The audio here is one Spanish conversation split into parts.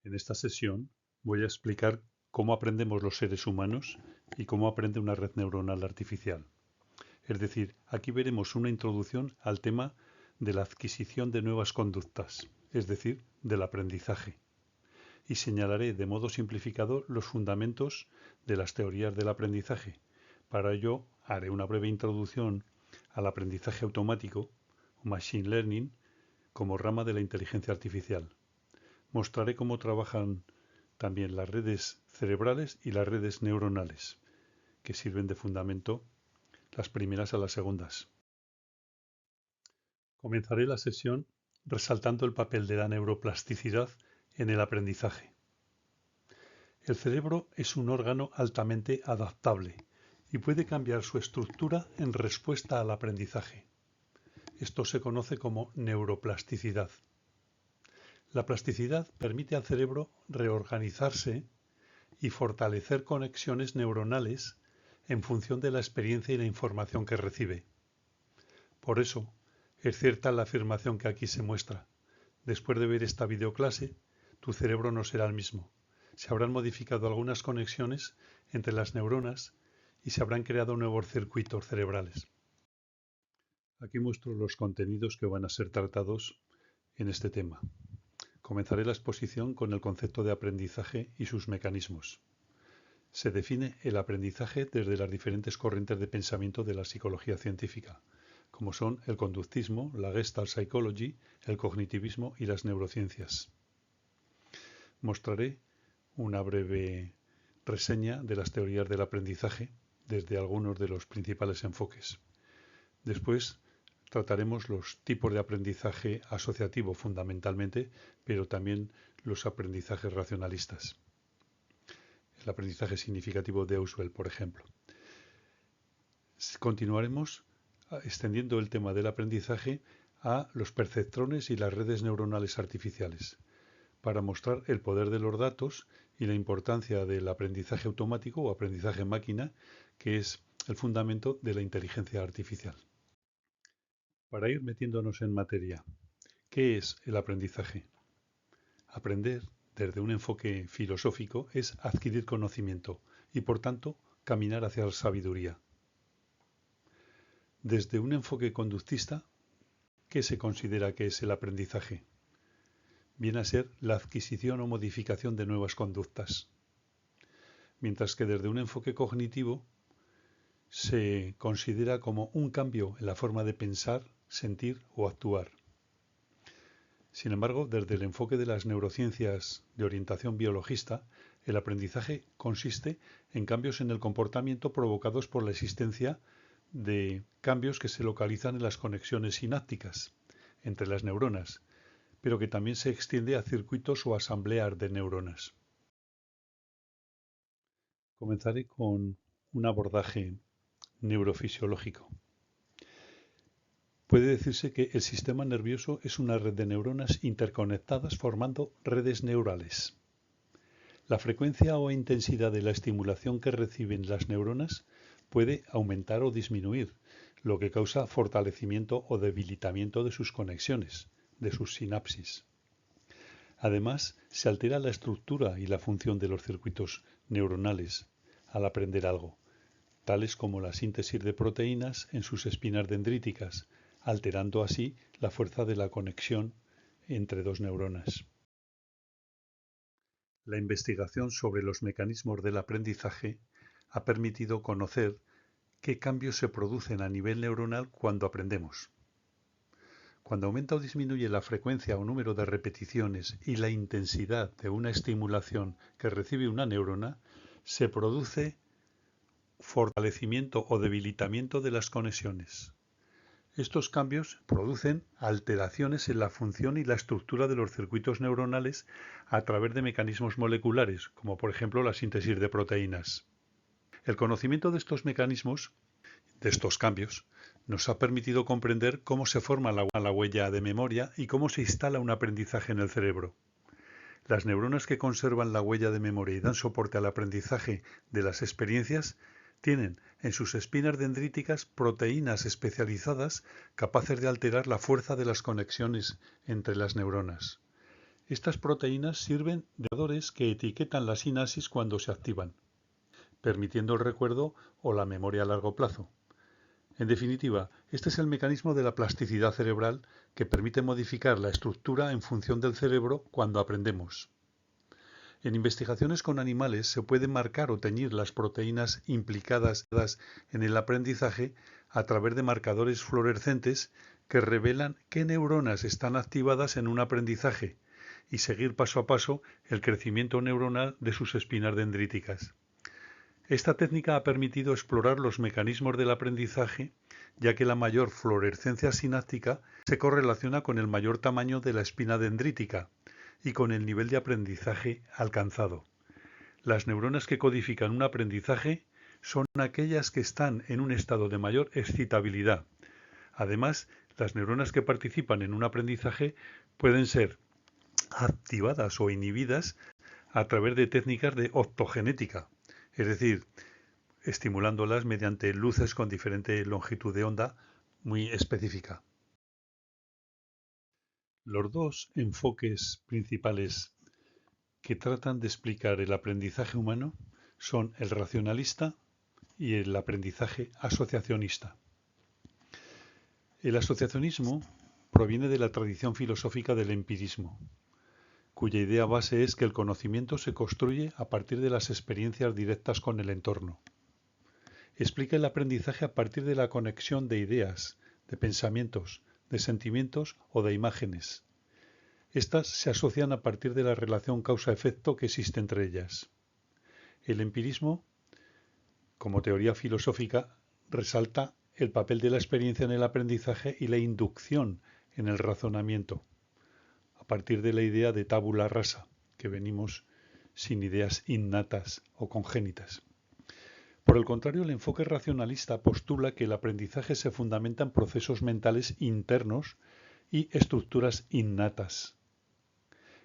En esta sesión voy a explicar cómo aprendemos los seres humanos y cómo aprende una red neuronal artificial. Es decir, aquí veremos una introducción al tema de la adquisición de nuevas conductas, es decir, del aprendizaje. Y señalaré de modo simplificado los fundamentos de las teorías del aprendizaje. Para ello haré una breve introducción al aprendizaje automático, o Machine Learning, como rama de la inteligencia artificial. Mostraré cómo trabajan también las redes cerebrales y las redes neuronales, que sirven de fundamento las primeras a las segundas. Comenzaré la sesión resaltando el papel de la neuroplasticidad en el aprendizaje. El cerebro es un órgano altamente adaptable y puede cambiar su estructura en respuesta al aprendizaje. Esto se conoce como neuroplasticidad. La plasticidad permite al cerebro reorganizarse y fortalecer conexiones neuronales en función de la experiencia y la información que recibe. Por eso, es cierta la afirmación que aquí se muestra. Después de ver esta videoclase, tu cerebro no será el mismo. Se habrán modificado algunas conexiones entre las neuronas y se habrán creado nuevos circuitos cerebrales. Aquí muestro los contenidos que van a ser tratados en este tema. Comenzaré la exposición con el concepto de aprendizaje y sus mecanismos. Se define el aprendizaje desde las diferentes corrientes de pensamiento de la psicología científica, como son el conductismo, la Gestalt Psychology, el cognitivismo y las neurociencias. Mostraré una breve reseña de las teorías del aprendizaje desde algunos de los principales enfoques. Después trataremos los tipos de aprendizaje asociativo fundamentalmente, pero también los aprendizajes racionalistas. El aprendizaje significativo de Auswell, por ejemplo. Continuaremos extendiendo el tema del aprendizaje a los perceptrones y las redes neuronales artificiales, para mostrar el poder de los datos y la importancia del aprendizaje automático o aprendizaje en máquina, que es el fundamento de la inteligencia artificial. Para ir metiéndonos en materia, ¿qué es el aprendizaje? Aprender, desde un enfoque filosófico, es adquirir conocimiento y, por tanto, caminar hacia la sabiduría. Desde un enfoque conductista, ¿qué se considera que es el aprendizaje? Viene a ser la adquisición o modificación de nuevas conductas. Mientras que desde un enfoque cognitivo se considera como un cambio en la forma de pensar, sentir o actuar. Sin embargo, desde el enfoque de las neurociencias de orientación biologista, el aprendizaje consiste en cambios en el comportamiento provocados por la existencia de cambios que se localizan en las conexiones sinápticas entre las neuronas, pero que también se extiende a circuitos o asambleas de neuronas. Comenzaré con un abordaje neurofisiológico. Puede decirse que el sistema nervioso es una red de neuronas interconectadas formando redes neurales. La frecuencia o intensidad de la estimulación que reciben las neuronas puede aumentar o disminuir, lo que causa fortalecimiento o debilitamiento de sus conexiones, de sus sinapsis. Además, se altera la estructura y la función de los circuitos neuronales al aprender algo, tales como la síntesis de proteínas en sus espinas dendríticas, alterando así la fuerza de la conexión entre dos neuronas. La investigación sobre los mecanismos del aprendizaje ha permitido conocer qué cambios se producen a nivel neuronal cuando aprendemos. Cuando aumenta o disminuye la frecuencia o número de repeticiones y la intensidad de una estimulación que recibe una neurona, se produce fortalecimiento o debilitamiento de las conexiones. Estos cambios producen alteraciones en la función y la estructura de los circuitos neuronales a través de mecanismos moleculares, como por ejemplo la síntesis de proteínas. El conocimiento de estos mecanismos, de estos cambios, nos ha permitido comprender cómo se forma la huella de memoria y cómo se instala un aprendizaje en el cerebro. Las neuronas que conservan la huella de memoria y dan soporte al aprendizaje de las experiencias tienen en sus espinas dendríticas proteínas especializadas capaces de alterar la fuerza de las conexiones entre las neuronas. Estas proteínas sirven de marcadores que etiquetan la sinapsis cuando se activan, permitiendo el recuerdo o la memoria a largo plazo. En definitiva, este es el mecanismo de la plasticidad cerebral que permite modificar la estructura en función del cerebro cuando aprendemos. En investigaciones con animales se pueden marcar o teñir las proteínas implicadas en el aprendizaje a través de marcadores fluorescentes que revelan qué neuronas están activadas en un aprendizaje y seguir paso a paso el crecimiento neuronal de sus espinas dendríticas. Esta técnica ha permitido explorar los mecanismos del aprendizaje, ya que la mayor fluorescencia sináptica se correlaciona con el mayor tamaño de la espina dendrítica y con el nivel de aprendizaje alcanzado. Las neuronas que codifican un aprendizaje son aquellas que están en un estado de mayor excitabilidad. Además, las neuronas que participan en un aprendizaje pueden ser activadas o inhibidas a través de técnicas de optogenética, es decir, estimulándolas mediante luces con diferente longitud de onda muy específica. Los dos enfoques principales que tratan de explicar el aprendizaje humano son el racionalista y el aprendizaje asociacionista. El asociacionismo proviene de la tradición filosófica del empirismo, cuya idea base es que el conocimiento se construye a partir de las experiencias directas con el entorno. Explica el aprendizaje a partir de la conexión de ideas, de pensamientos, de sentimientos o de imágenes. Estas se asocian a partir de la relación causa-efecto que existe entre ellas. El empirismo, como teoría filosófica, resalta el papel de la experiencia en el aprendizaje y la inducción en el razonamiento, a partir de la idea de tabula rasa, que venimos sin ideas innatas o congénitas. Por el contrario, el enfoque racionalista postula que el aprendizaje se fundamenta en procesos mentales internos y estructuras innatas.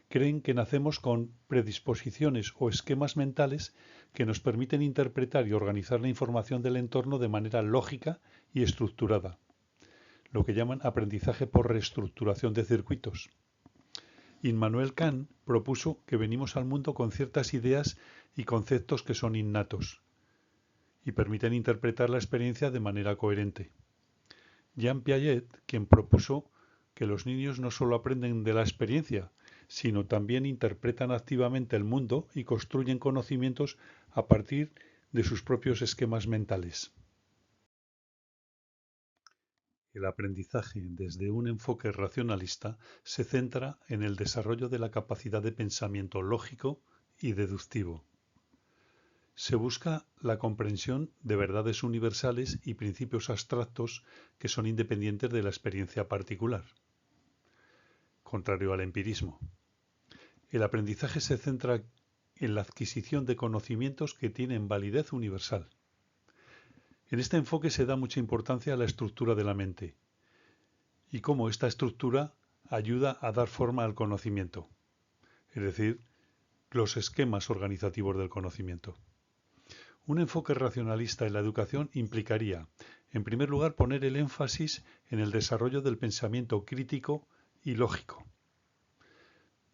Creen que nacemos con predisposiciones o esquemas mentales que nos permiten interpretar y organizar la información del entorno de manera lógica y estructurada, lo que llaman aprendizaje por reestructuración de circuitos. Immanuel Kant propuso que venimos al mundo con ciertas ideas y conceptos que son innatos y permiten interpretar la experiencia de manera coherente. Jean Piaget, quien propuso que los niños no solo aprenden de la experiencia, sino también interpretan activamente el mundo y construyen conocimientos a partir de sus propios esquemas mentales. El aprendizaje desde un enfoque racionalista se centra en el desarrollo de la capacidad de pensamiento lógico y deductivo. Se busca la comprensión de verdades universales y principios abstractos que son independientes de la experiencia particular, contrario al empirismo. El aprendizaje se centra en la adquisición de conocimientos que tienen validez universal. En este enfoque se da mucha importancia a la estructura de la mente y cómo esta estructura ayuda a dar forma al conocimiento, es decir, los esquemas organizativos del conocimiento. Un enfoque racionalista en la educación implicaría, en primer lugar, poner el énfasis en el desarrollo del pensamiento crítico y lógico.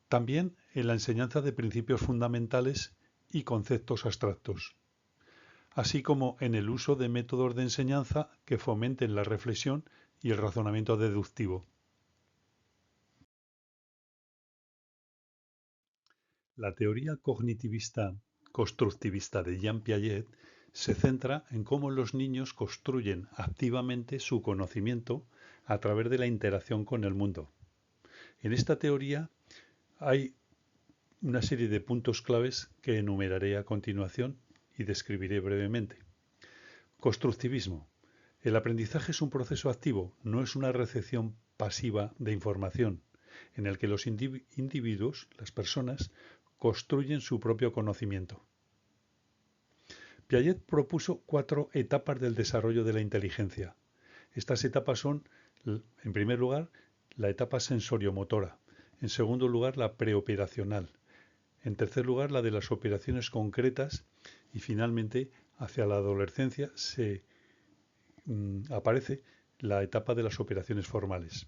También en la enseñanza de principios fundamentales y conceptos abstractos, así como en el uso de métodos de enseñanza que fomenten la reflexión y el razonamiento deductivo. La teoría cognitivista constructivista de Jean Piaget se centra en cómo los niños construyen activamente su conocimiento a través de la interacción con el mundo. En esta teoría hay una serie de puntos claves que enumeraré a continuación y describiré brevemente. Constructivismo. El aprendizaje es un proceso activo, no es una recepción pasiva de información, en el que los individuos, las personas, construyen su propio conocimiento. Piaget propuso 4 etapas del desarrollo de la inteligencia. Estas etapas son, en primer lugar, la etapa sensoriomotora, en segundo lugar, la preoperacional, en tercer lugar, la de las operaciones concretas y finalmente, hacia la adolescencia, aparece la etapa de las operaciones formales.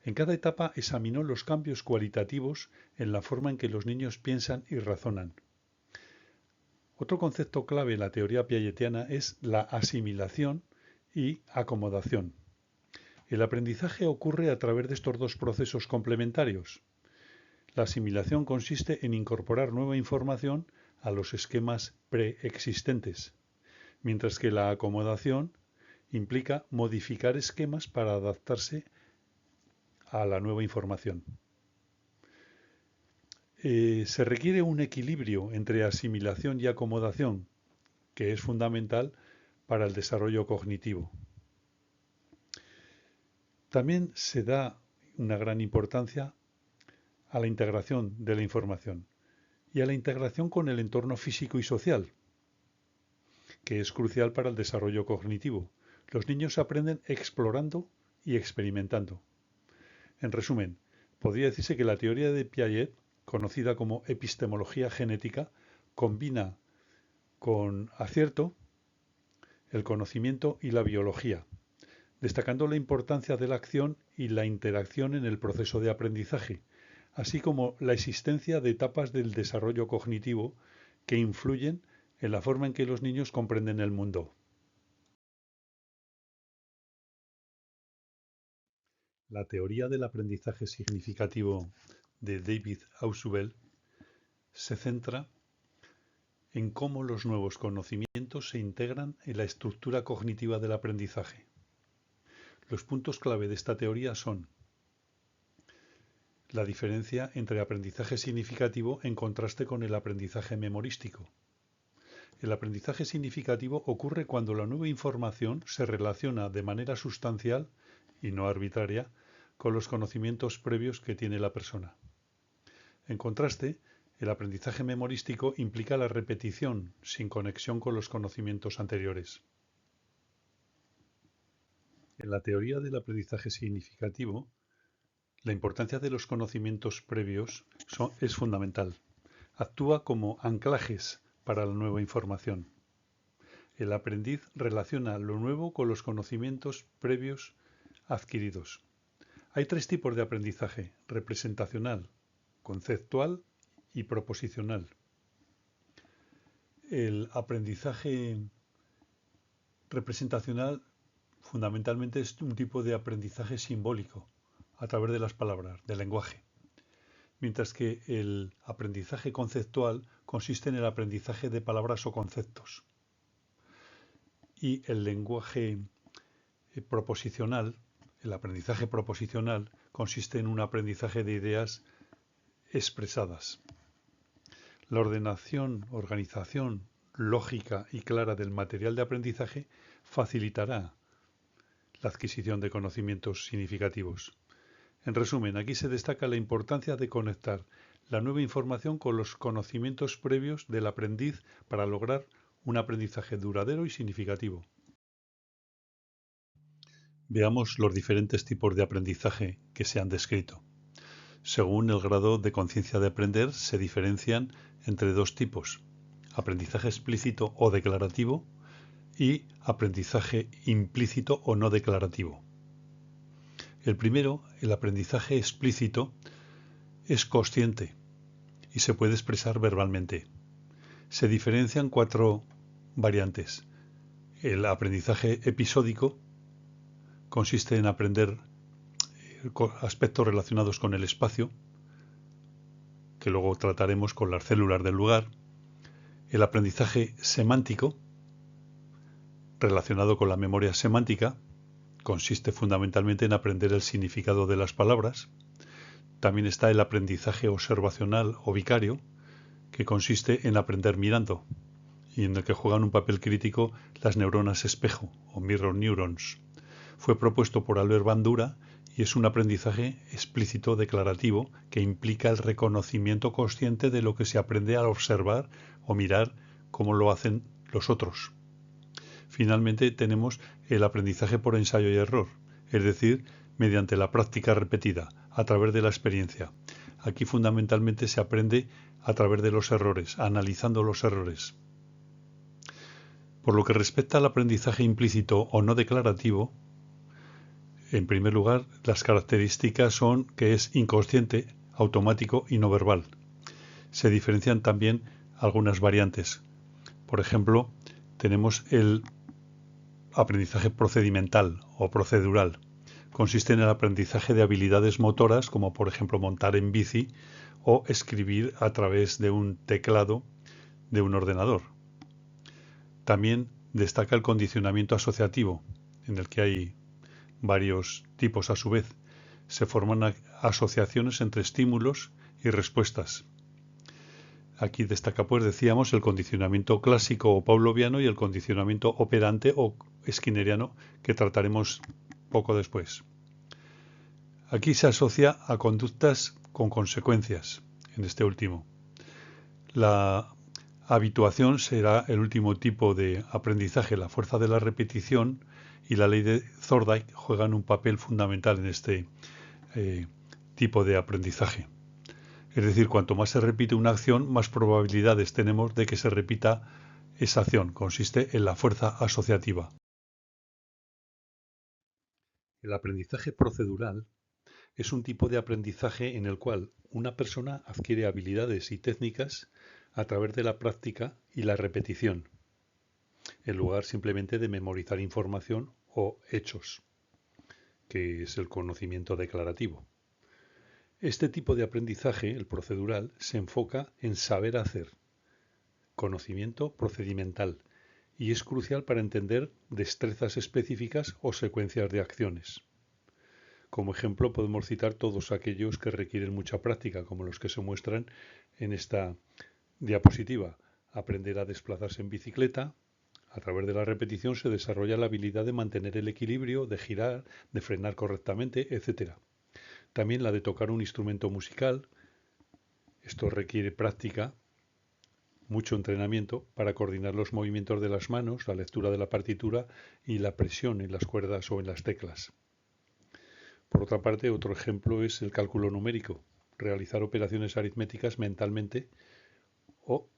En cada etapa examinó los cambios cualitativos en la forma en que los niños piensan y razonan. Otro concepto clave en la teoría piagetiana es la asimilación y acomodación. El aprendizaje ocurre a través de estos dos procesos complementarios. La asimilación consiste en incorporar nueva información a los esquemas preexistentes, mientras que la acomodación implica modificar esquemas para adaptarse a la nueva información. Se requiere un equilibrio entre asimilación y acomodación, que es fundamental para el desarrollo cognitivo. También se da una gran importancia a la integración de la información y a la integración con el entorno físico y social, que es crucial para el desarrollo cognitivo. Los niños aprenden explorando y experimentando. En resumen, podría decirse que la teoría de Piaget, conocida como epistemología genética, combina con acierto el conocimiento y la biología, destacando la importancia de la acción y la interacción en el proceso de aprendizaje, así como la existencia de etapas del desarrollo cognitivo que influyen en la forma en que los niños comprenden el mundo. La teoría del aprendizaje significativo de David Ausubel se centra en cómo los nuevos conocimientos se integran en la estructura cognitiva del aprendizaje. Los puntos clave de esta teoría son la diferencia entre aprendizaje significativo en contraste con el aprendizaje memorístico. El aprendizaje significativo ocurre cuando la nueva información se relaciona de manera sustancial y no arbitraria con los conocimientos previos que tiene la persona. En contraste, el aprendizaje memorístico implica la repetición sin conexión con los conocimientos anteriores. En la teoría del aprendizaje significativo, la importancia de los conocimientos previos es fundamental. Actúa como anclajes para la nueva información. El aprendiz relaciona lo nuevo con los conocimientos previos adquiridos. Hay tres tipos de aprendizaje: representacional, conceptual y proposicional. El aprendizaje representacional fundamentalmente es un tipo de aprendizaje simbólico a través de las palabras, del lenguaje, mientras que el aprendizaje conceptual consiste en el aprendizaje de palabras o conceptos. Y el lenguaje proposicional, el aprendizaje proposicional, consiste en un aprendizaje de ideas expresadas. La organización lógica y clara del material de aprendizaje facilitará la adquisición de conocimientos significativos. En resumen, aquí se destaca la importancia de conectar la nueva información con los conocimientos previos del aprendiz para lograr un aprendizaje duradero y significativo. Veamos los diferentes tipos de aprendizaje que se han descrito. Según el grado de conciencia de aprender, se diferencian entre dos tipos: aprendizaje explícito o declarativo y aprendizaje implícito o no declarativo. El primero, el aprendizaje explícito, es consciente y se puede expresar verbalmente. Se diferencian 4 variantes. El aprendizaje episódico consiste en aprender aspectos relacionados con el espacio, que luego trataremos con las células del lugar. El aprendizaje semántico, relacionado con la memoria semántica, consiste fundamentalmente en aprender el significado de las palabras. También está el aprendizaje observacional o vicario, que consiste en aprender mirando, y en el que juegan un papel crítico las neuronas espejo o mirror neurons. Fue propuesto por Albert Bandura y es un aprendizaje explícito declarativo que implica el reconocimiento consciente de lo que se aprende al observar o mirar cómo lo hacen los otros. Finalmente tenemos el aprendizaje por ensayo y error, es decir, mediante la práctica repetida, a través de la experiencia. Aquí fundamentalmente se aprende a través de los errores, analizando los errores. Por lo que respecta al aprendizaje implícito o no declarativo, En primer lugar, las características son que es inconsciente, automático y no verbal. Se diferencian también algunas variantes. Por ejemplo, tenemos el aprendizaje procedimental o procedural. Consiste en el aprendizaje de habilidades motoras, como por ejemplo montar en bici o escribir a través de un teclado de un ordenador. También destaca el condicionamiento asociativo, en el que hay varios tipos a su vez. Se forman asociaciones entre estímulos y respuestas. Aquí destaca, pues decíamos, el condicionamiento clásico o pavloviano y el condicionamiento operante o skinneriano, que trataremos poco después. Aquí se asocia a conductas con consecuencias, en este último. La habituación será el último tipo de aprendizaje. La fuerza de la repetición y la ley de Thorndike juegan un papel fundamental en este tipo de aprendizaje. Es decir, cuanto más se repite una acción, más probabilidades tenemos de que se repita esa acción. Consiste en la fuerza asociativa. El aprendizaje procedural es un tipo de aprendizaje en el cual una persona adquiere habilidades y técnicas a través de la práctica y la repetición, en lugar simplemente de memorizar información o hechos, que es el conocimiento declarativo. Este tipo de aprendizaje, el procedural, se enfoca en saber hacer, conocimiento procedimental, y es crucial para entender destrezas específicas o secuencias de acciones. Como ejemplo podemos citar todos aquellos que requieren mucha práctica, como los que se muestran en esta diapositiva. Aprender a desplazarse en bicicleta. A través de la repetición se desarrolla la habilidad de mantener el equilibrio, de girar, de frenar correctamente, etc. También la de tocar un instrumento musical. Esto requiere práctica, mucho entrenamiento para coordinar los movimientos de las manos, la lectura de la partitura y la presión en las cuerdas o en las teclas. Por otra parte, otro ejemplo es el cálculo numérico, realizar operaciones aritméticas mentalmente o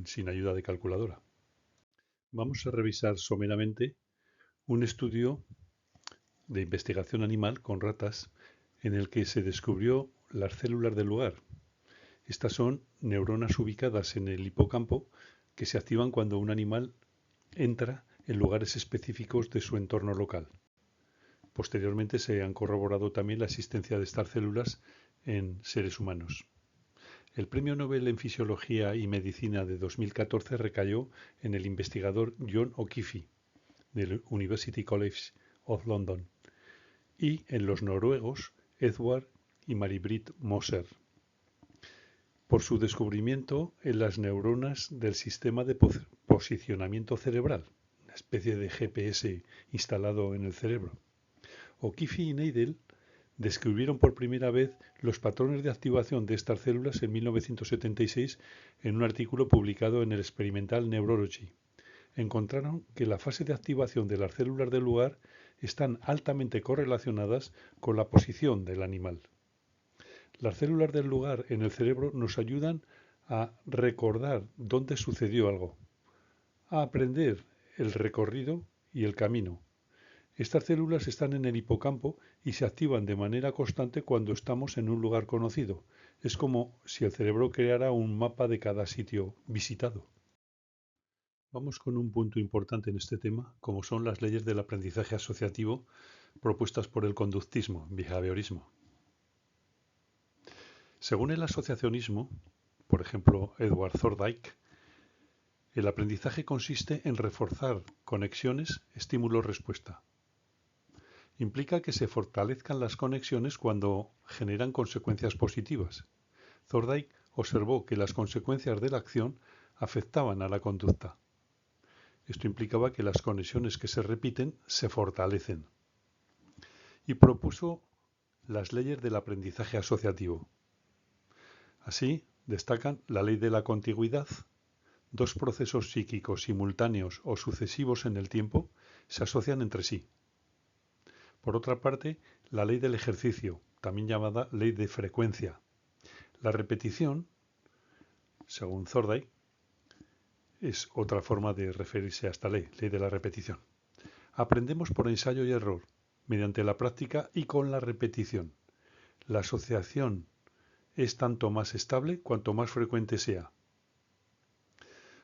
sin ayuda de calculadora. Vamos a revisar someramente un estudio de investigación animal con ratas en el que se descubrió las células del lugar. Estas son neuronas ubicadas en el hipocampo que se activan cuando un animal entra en lugares específicos de su entorno local. Posteriormente se han corroborado también la existencia de estas células en seres humanos. El Premio Nobel en Fisiología y Medicina de 2014 recayó en el investigador John O'Keefe del University College of London y en los noruegos Edward y Mari-Britt Moser por su descubrimiento en las neuronas del sistema de posicionamiento cerebral, una especie de GPS instalado en el cerebro. O'Keefe y Neidel descubrieron por primera vez los patrones de activación de estas células en 1976 en un artículo publicado en el Experimental Neurology. Encontraron que la fase de activación de las células del lugar están altamente correlacionadas con la posición del animal. Las células del lugar en el cerebro nos ayudan a recordar dónde sucedió algo, a aprender el recorrido y el camino. Estas células están en el hipocampo y se activan de manera constante cuando estamos en un lugar conocido. Es como si el cerebro creara un mapa de cada sitio visitado. Vamos con un punto importante en este tema, como son las leyes del aprendizaje asociativo propuestas por el conductismo, behaviorismo. Según el asociacionismo, por ejemplo Edward Thorndike, el aprendizaje consiste en reforzar conexiones estímulo-respuesta. Implica que se fortalezcan las conexiones cuando generan consecuencias positivas. Thorndike observó que las consecuencias de la acción afectaban a la conducta. Esto implicaba que las conexiones que se repiten se fortalecen. Y propuso las leyes del aprendizaje asociativo. Así, destacan la ley de la contigüidad. Dos procesos psíquicos simultáneos o sucesivos en el tiempo se asocian entre sí. Por otra parte, la ley del ejercicio, también llamada ley de frecuencia. La repetición, según Thorndike, es otra forma de referirse a esta ley, ley de la repetición. Aprendemos por ensayo y error, mediante la práctica y con la repetición. La asociación es tanto más estable cuanto más frecuente sea.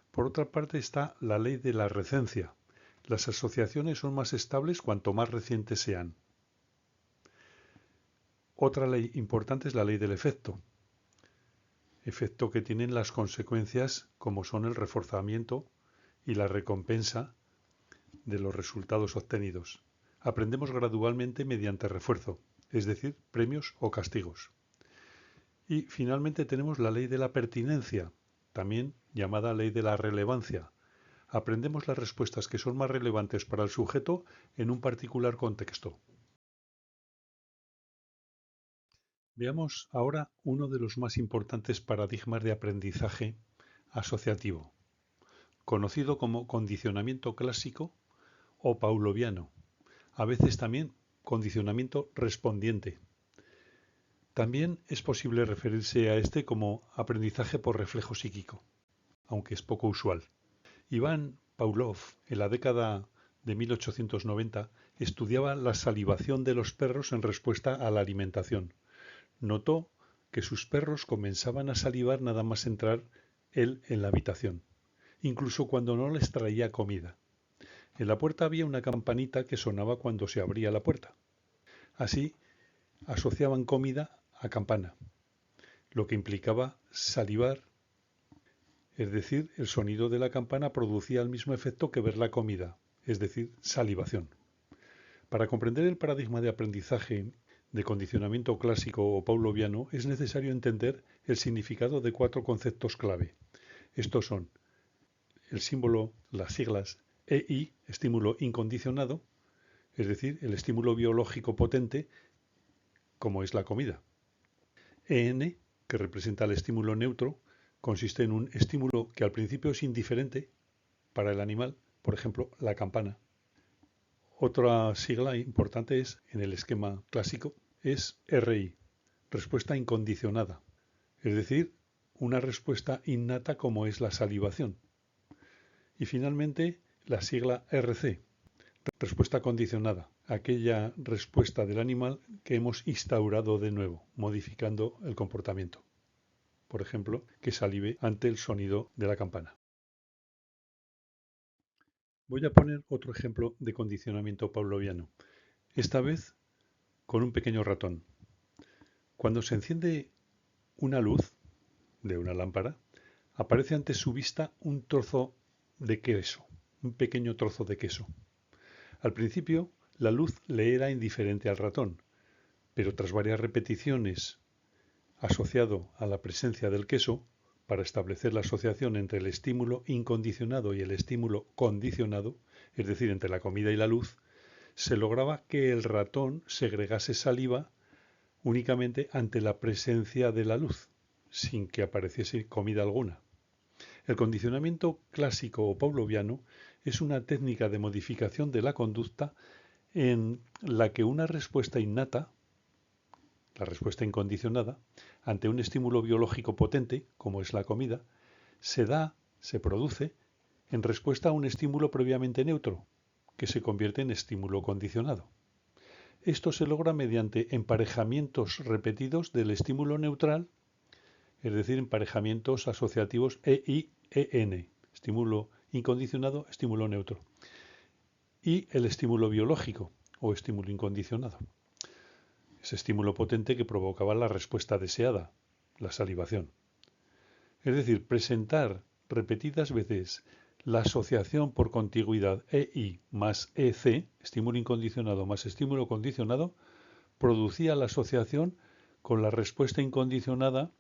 Por otra parte está la ley de la recencia. Las asociaciones son más estables cuanto más recientes sean. Otra ley importante es la ley del efecto que tienen las consecuencias como son el reforzamiento y la recompensa de los resultados obtenidos. Aprendemos gradualmente mediante refuerzo, es decir, premios o castigos. Y finalmente tenemos la ley de la pertinencia, también llamada ley de la relevancia. Aprendemos las respuestas que son más relevantes para el sujeto en un particular contexto. Veamos ahora uno de los más importantes paradigmas de aprendizaje asociativo, conocido como condicionamiento clásico o pavloviano, a veces también condicionamiento respondiente. También es posible referirse a este como aprendizaje por reflejo psíquico, aunque es poco usual. Iván Pavlov, en la década de 1890, estudiaba la salivación de los perros en respuesta a la alimentación. Notó que sus perros comenzaban a salivar nada más entrar él en la habitación, incluso cuando no les traía comida. En la puerta había una campanita que sonaba cuando se abría la puerta. Así asociaban comida a campana, lo que implicaba salivar, es decir, el sonido de la campana producía el mismo efecto que ver la comida, es decir, salivación. Para comprender el paradigma de aprendizaje de condicionamiento clásico o pavloviano es necesario entender el significado de 4 conceptos clave. Estos son el símbolo, las siglas EI, estímulo incondicionado, es decir, el estímulo biológico potente, como es la comida. EN, que representa el estímulo neutro, consiste en un estímulo que al principio es indiferente para el animal, por ejemplo, la campana. Otra sigla importante es, en el esquema clásico, es RI, respuesta incondicionada, es decir, una respuesta innata como es la salivación. Y finalmente, la sigla RC, respuesta condicionada, aquella respuesta del animal que hemos instaurado de nuevo, modificando el comportamiento. Por ejemplo, que salive ante el sonido de la campana. Voy a poner otro ejemplo de condicionamiento pavloviano, esta vez con un pequeño ratón. Cuando se enciende una luz de una lámpara, aparece ante su vista un trozo de queso, un pequeño trozo de queso. Al principio, la luz le era indiferente al ratón, pero tras varias repeticiones asociado a la presencia del queso, para establecer la asociación entre el estímulo incondicionado y el estímulo condicionado, es decir, entre la comida y la luz, se lograba que el ratón segregase saliva únicamente ante la presencia de la luz, sin que apareciese comida alguna. El condicionamiento clásico o pavloviano es una técnica de modificación de la conducta en la que una respuesta innata, la respuesta incondicionada, ante un estímulo biológico potente, como es la comida, se produce en respuesta a un estímulo previamente neutro, que se convierte en estímulo condicionado. Esto se logra mediante emparejamientos repetidos del estímulo neutral, es decir, emparejamientos asociativos EI-EN, estímulo incondicionado, estímulo neutro, y el estímulo biológico o estímulo incondicionado. Ese estímulo potente que provocaba la respuesta deseada, la salivación. Es decir, presentar repetidas veces la asociación por contigüidad EI más EC, estímulo incondicionado más estímulo condicionado, producía la asociación con la respuesta incondicionada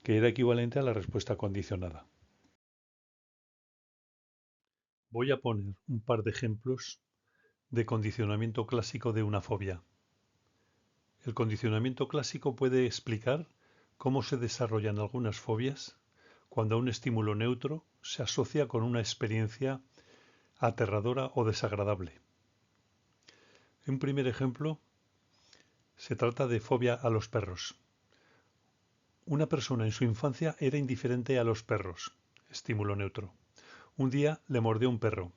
que era equivalente a la respuesta condicionada. Voy a poner un par de ejemplos de condicionamiento clásico de una fobia. El condicionamiento clásico puede explicar cómo se desarrollan algunas fobias cuando un estímulo neutro se asocia con una experiencia aterradora o desagradable. Un primer ejemplo se trata de fobia a los perros. Una persona en su infancia era indiferente a los perros, estímulo neutro. Un día le mordió un perro.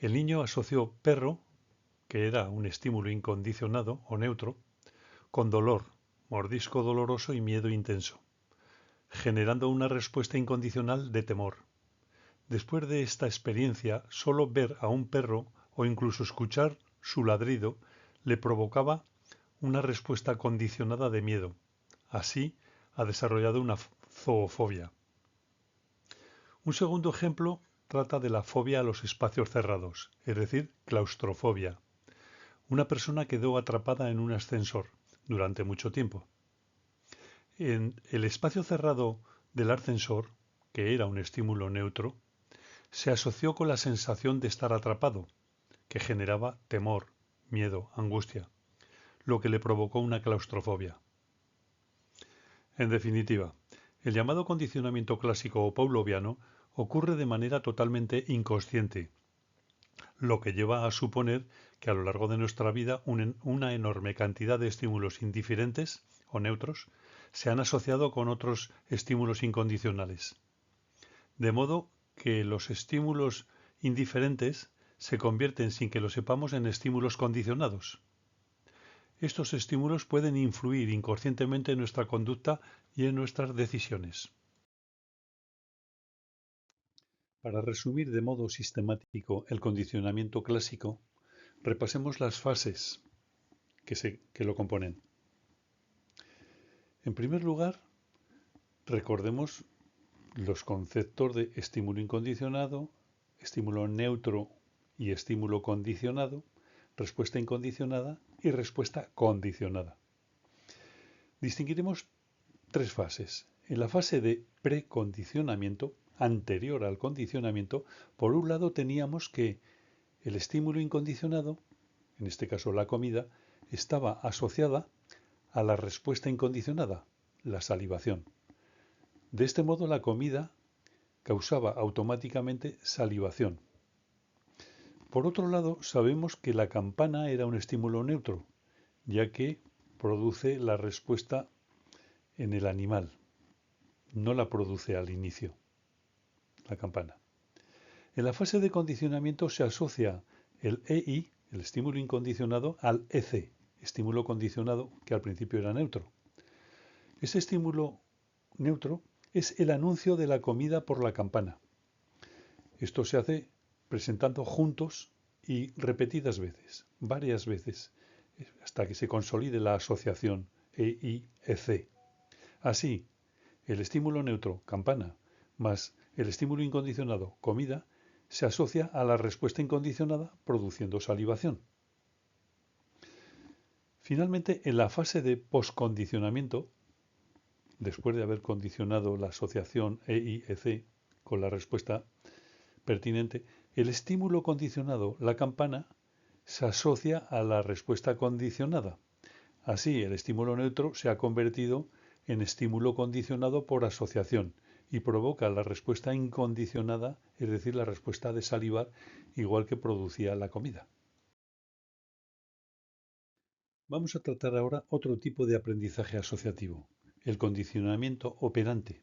El niño asoció perro, que era un estímulo incondicionado o neutro, con dolor, mordisco doloroso y miedo intenso, generando una respuesta incondicional de temor. Después de esta experiencia, solo ver a un perro o incluso escuchar su ladrido le provocaba una respuesta condicionada de miedo. Así ha desarrollado una zoofobia. Un segundo ejemplo trata de la fobia a los espacios cerrados, es decir, claustrofobia. Una persona quedó atrapada en un ascensor durante mucho tiempo. En el espacio cerrado del ascensor, que era un estímulo neutro, se asoció con la sensación de estar atrapado, que generaba temor, miedo, angustia, lo que le provocó una claustrofobia. En definitiva, el llamado condicionamiento clásico o pavloviano ocurre de manera totalmente inconsciente, lo que lleva a suponer que a lo largo de nuestra vida una enorme cantidad de estímulos indiferentes o neutros se han asociado con otros estímulos incondicionales. De modo que los estímulos indiferentes se convierten sin que lo sepamos en estímulos condicionados. Estos estímulos pueden influir inconscientemente en nuestra conducta y en nuestras decisiones. Para resumir de modo sistemático el condicionamiento clásico, repasemos las fases que lo componen. En primer lugar, recordemos los conceptos de estímulo incondicionado, estímulo neutro y estímulo condicionado, respuesta incondicionada y respuesta condicionada. Distinguiremos tres fases. En la fase de precondicionamiento, anterior al condicionamiento, por un lado teníamos que el estímulo incondicionado, en este caso la comida, estaba asociada a la respuesta incondicionada, la salivación. De este modo la comida causaba automáticamente salivación. Por otro lado, sabemos que la campana era un estímulo neutro, ya que produce la respuesta en el animal, no la produce al inicio, la campana. En la fase de condicionamiento se asocia el EI, el estímulo incondicionado, al EC, estímulo condicionado que al principio era neutro. Ese estímulo neutro es el anuncio de la comida por la campana. Esto se hace presentando juntos y repetidas veces, varias veces, hasta que se consolide la asociación EI-EC. Así, el estímulo neutro, campana, más el estímulo incondicionado, comida, se asocia a la respuesta incondicionada produciendo salivación. Finalmente, en la fase de poscondicionamiento, después de haber condicionado la asociación EI-EC con la respuesta pertinente, el estímulo condicionado, la campana, se asocia a la respuesta condicionada. Así, el estímulo neutro se ha convertido en estímulo condicionado por asociación y provoca la respuesta incondicionada, es decir, la respuesta de salivar, igual que producía la comida. Vamos a tratar ahora otro tipo de aprendizaje asociativo, el condicionamiento operante,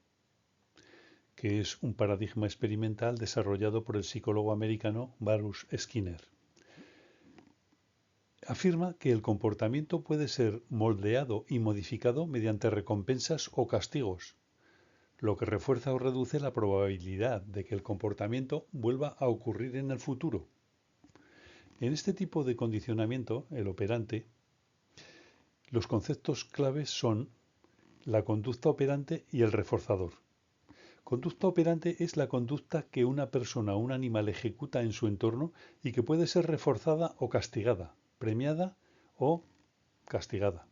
que es un paradigma experimental desarrollado por el psicólogo americano Baruch Skinner. Afirma que el comportamiento puede ser moldeado y modificado mediante recompensas o castigos, lo que refuerza o reduce la probabilidad de que el comportamiento vuelva a ocurrir en el futuro. En este tipo de condicionamiento, el operante, los conceptos claves son la conducta operante y el reforzador. Conducta operante es la conducta que una persona o un animal ejecuta en su entorno y que puede ser reforzada o castigada, premiada o castigada.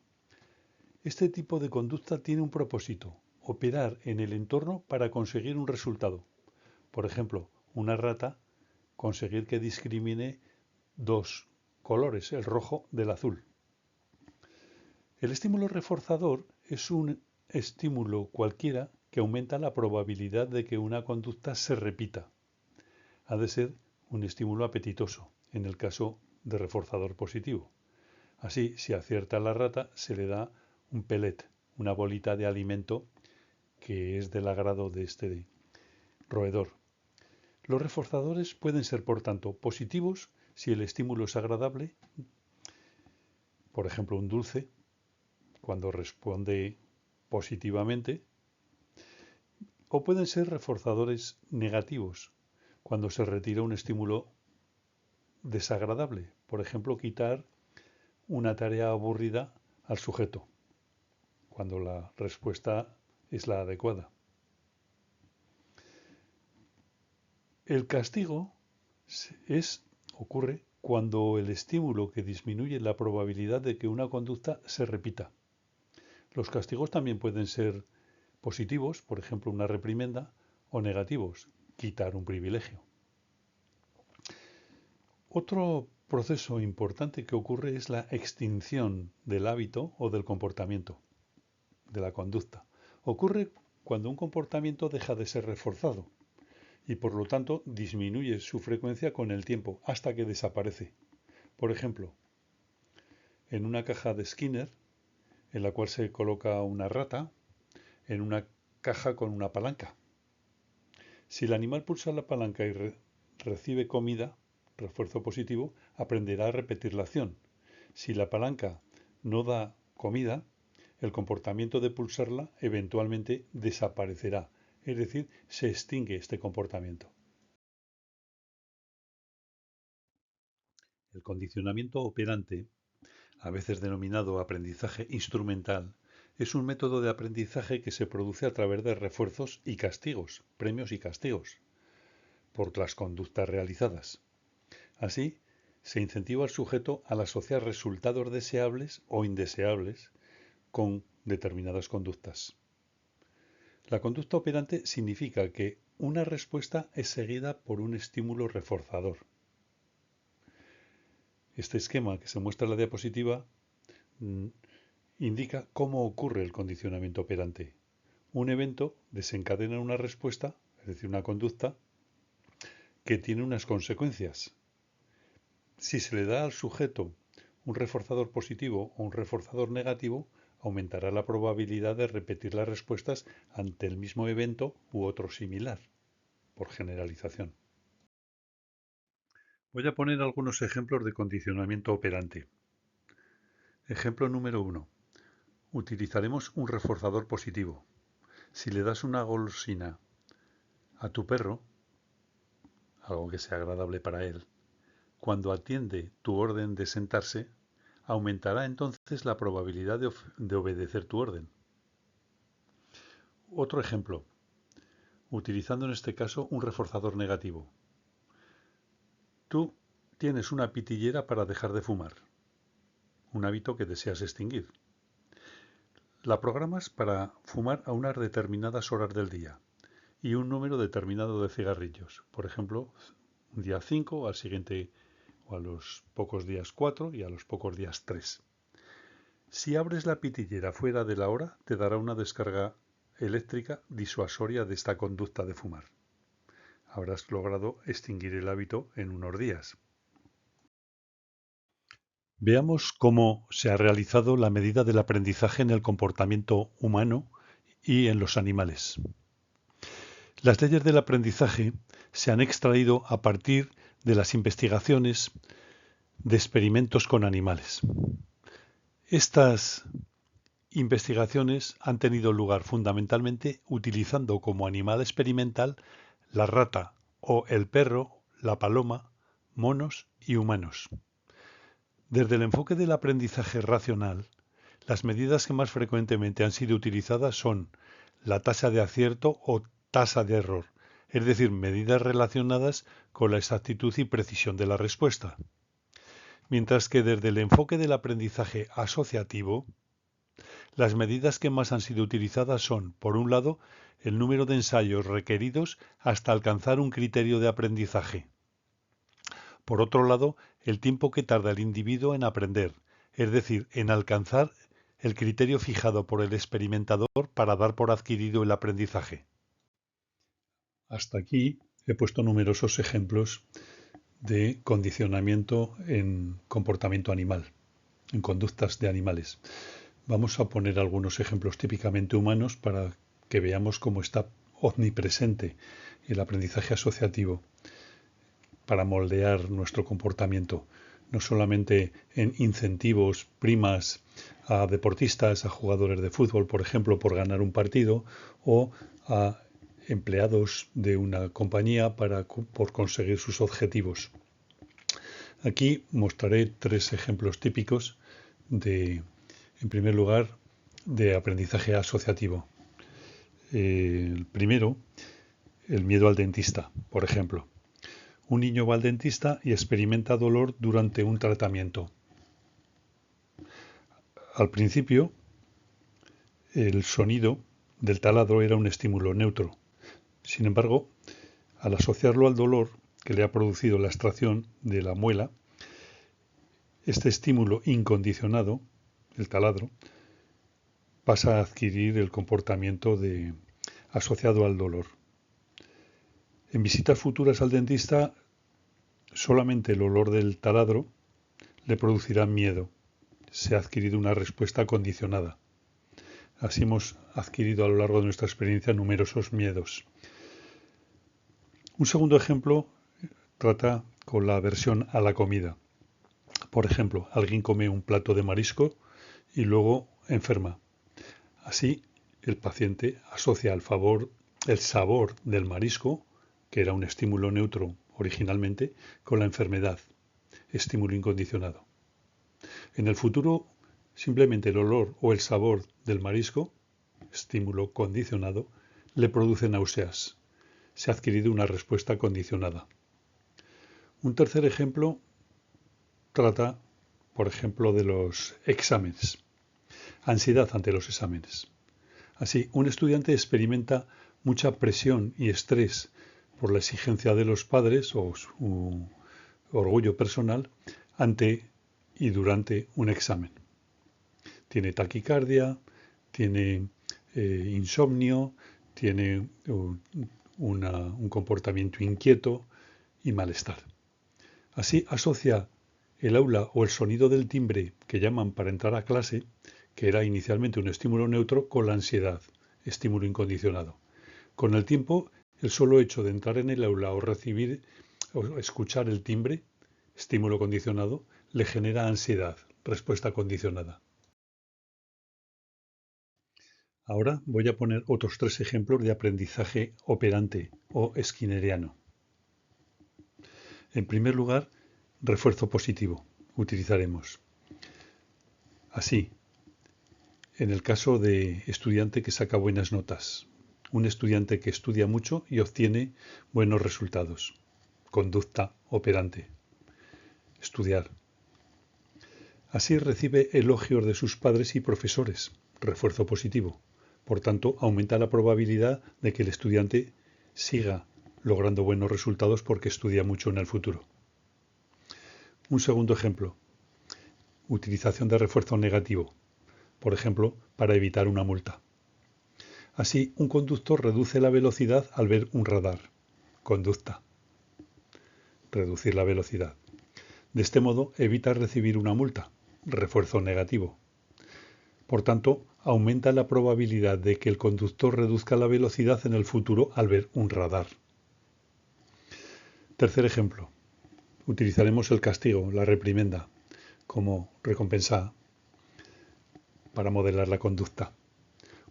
Este tipo de conducta tiene un propósito, operar en el entorno para conseguir un resultado. Por ejemplo, una rata, conseguir que discrimine dos colores, el rojo del azul. El estímulo reforzador es un estímulo cualquiera que aumenta la probabilidad de que una conducta se repita. Ha de ser un estímulo apetitoso, en el caso de reforzador positivo. Así, si acierta la rata, se le da un pellet, una bolita de alimento que es del agrado de este roedor. Los reforzadores pueden ser, por tanto, positivos si el estímulo es agradable, por ejemplo, un dulce, cuando responde positivamente, o pueden ser reforzadores negativos, cuando se retira un estímulo desagradable, por ejemplo, quitar una tarea aburrida al sujeto, cuando la respuesta es la adecuada. El castigo ocurre cuando el estímulo que disminuye la probabilidad de que una conducta se repita. Los castigos también pueden ser positivos, por ejemplo, una reprimenda, o negativos, quitar un privilegio. Otro proceso importante que ocurre es la extinción del hábito o del comportamiento, de la conducta. Ocurre cuando un comportamiento deja de ser reforzado y por lo tanto disminuye su frecuencia con el tiempo hasta que desaparece. Por ejemplo, en una caja de Skinner, en la cual se coloca una rata, en una caja con una palanca. Si el animal pulsa la palanca y recibe comida, refuerzo positivo, aprenderá a repetir la acción. Si la palanca no da comida, el comportamiento de pulsarla eventualmente desaparecerá, es decir, se extingue este comportamiento. El condicionamiento operante, a veces denominado aprendizaje instrumental, es un método de aprendizaje que se produce a través de refuerzos y castigos, premios y castigos, por las conductas realizadas. Así, se incentiva al sujeto al asociar resultados deseables o indeseables con determinadas conductas. La conducta operante significa que una respuesta es seguida por un estímulo reforzador. Este esquema que se muestra en la diapositiva indica cómo ocurre el condicionamiento operante. Un evento desencadena una respuesta, es decir, una conducta, que tiene unas consecuencias. Si se le da al sujeto un reforzador positivo o un reforzador negativo, aumentará la probabilidad de repetir las respuestas ante el mismo evento u otro similar, por generalización. Voy a poner algunos ejemplos de condicionamiento operante. Ejemplo número 1. Utilizaremos un reforzador positivo. Si le das una golosina a tu perro, algo que sea agradable para él, cuando atiende tu orden de sentarse, aumentará entonces la probabilidad de obedecer tu orden. Otro ejemplo, utilizando en este caso un reforzador negativo. Tú tienes una pitillera para dejar de fumar, un hábito que deseas extinguir. La programas para fumar a unas determinadas horas del día y un número determinado de cigarrillos. Por ejemplo, un día 5, al siguiente o a los pocos días 4 y a los pocos días 3. Si abres la pitillera fuera de la hora, te dará una descarga eléctrica disuasoria de esta conducta de fumar. Habrás logrado extinguir el hábito en unos días. Veamos cómo se ha realizado la medida del aprendizaje en el comportamiento humano y en los animales. Las leyes del aprendizaje se han extraído a partir de las investigaciones de experimentos con animales. Estas investigaciones han tenido lugar fundamentalmente utilizando como animal experimental la rata o el perro, la paloma, monos y humanos. Desde el enfoque del aprendizaje racional, las medidas que más frecuentemente han sido utilizadas son la tasa de acierto o tasa de error, es decir, medidas relacionadas con la exactitud y precisión de la respuesta. Mientras que desde el enfoque del aprendizaje asociativo, las medidas que más han sido utilizadas son, por un lado, el número de ensayos requeridos hasta alcanzar un criterio de aprendizaje. Por otro lado, el tiempo que tarda el individuo en aprender, es decir, en alcanzar el criterio fijado por el experimentador para dar por adquirido el aprendizaje. Hasta aquí he puesto numerosos ejemplos de condicionamiento en comportamiento animal, en conductas de animales. Vamos a poner algunos ejemplos típicamente humanos para que veamos cómo está omnipresente el aprendizaje asociativo. para moldear nuestro comportamiento, no solamente en incentivos, primas a deportistas, a jugadores de fútbol, por ejemplo, por ganar un partido, o a empleados de una compañía por conseguir sus objetivos. Aquí mostraré 3 ejemplos típicos en primer lugar, de aprendizaje asociativo. El primero, el miedo al dentista, por ejemplo. Un niño va al dentista y experimenta dolor durante un tratamiento. Al principio, el sonido del taladro era un estímulo neutro. Sin embargo, al asociarlo al dolor que le ha producido la extracción de la muela, este estímulo incondicionado, el taladro, pasa a adquirir el comportamiento asociado al dolor. En visitas futuras al dentista, solamente el olor del taladro le producirá miedo. Se ha adquirido una respuesta condicionada. Así hemos adquirido a lo largo de nuestra experiencia numerosos miedos. Un segundo ejemplo trata con la aversión a la comida. Por ejemplo, alguien come un plato de marisco y luego enferma. Así, el paciente asocia el sabor del marisco, que era un estímulo neutro originalmente, con la enfermedad, estímulo incondicionado. En el futuro, simplemente el olor o el sabor del marisco, estímulo condicionado, le produce náuseas. Se ha adquirido una respuesta condicionada. Un tercer ejemplo trata, por ejemplo, de los exámenes. Ansiedad ante los exámenes. Así, un estudiante experimenta mucha presión y estrés por la exigencia de los padres o su orgullo personal ante y durante un examen. Tiene taquicardia, tiene insomnio, tiene un comportamiento inquieto y malestar. Así asocia el aula o el sonido del timbre que llaman para entrar a clase, que era inicialmente un estímulo neutro, con la ansiedad, estímulo incondicionado. Con el tiempo, el solo hecho de entrar en el aula o recibir o escuchar el timbre, estímulo condicionado, le genera ansiedad, respuesta condicionada. Ahora voy a poner otros 3 ejemplos de aprendizaje operante o skinneriano. En primer lugar, refuerzo positivo. Utilizaremos. Así, en el caso de estudiante que saca buenas notas, un estudiante que estudia mucho y obtiene buenos resultados. Conducta operante. Estudiar. Así recibe elogios de sus padres y profesores. Refuerzo positivo. Por tanto, aumenta la probabilidad de que el estudiante siga logrando buenos resultados porque estudia mucho en el futuro. Un segundo ejemplo. Utilización de refuerzo negativo. Por ejemplo, para evitar una multa. Así, un conductor reduce la velocidad al ver un radar. Conducta. Reducir la velocidad. De este modo, evita recibir una multa. Refuerzo negativo. Por tanto, aumenta la probabilidad de que el conductor reduzca la velocidad en el futuro al ver un radar. Tercer ejemplo. Utilizaremos el castigo, la reprimenda, como recompensa para modelar la conducta.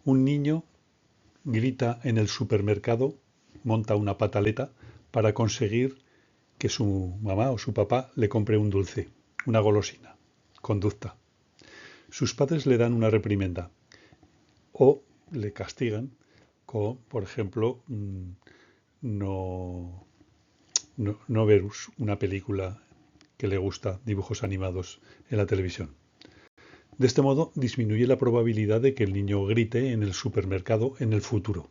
Un niño grita en el supermercado, monta una pataleta para conseguir que su mamá o su papá le compre un dulce, una golosina. Conducta. Sus padres le dan una reprimenda o le castigan con, por ejemplo, no ver una película que le gusta, dibujos animados en la televisión. De este modo disminuye la probabilidad de que el niño grite en el supermercado en el futuro.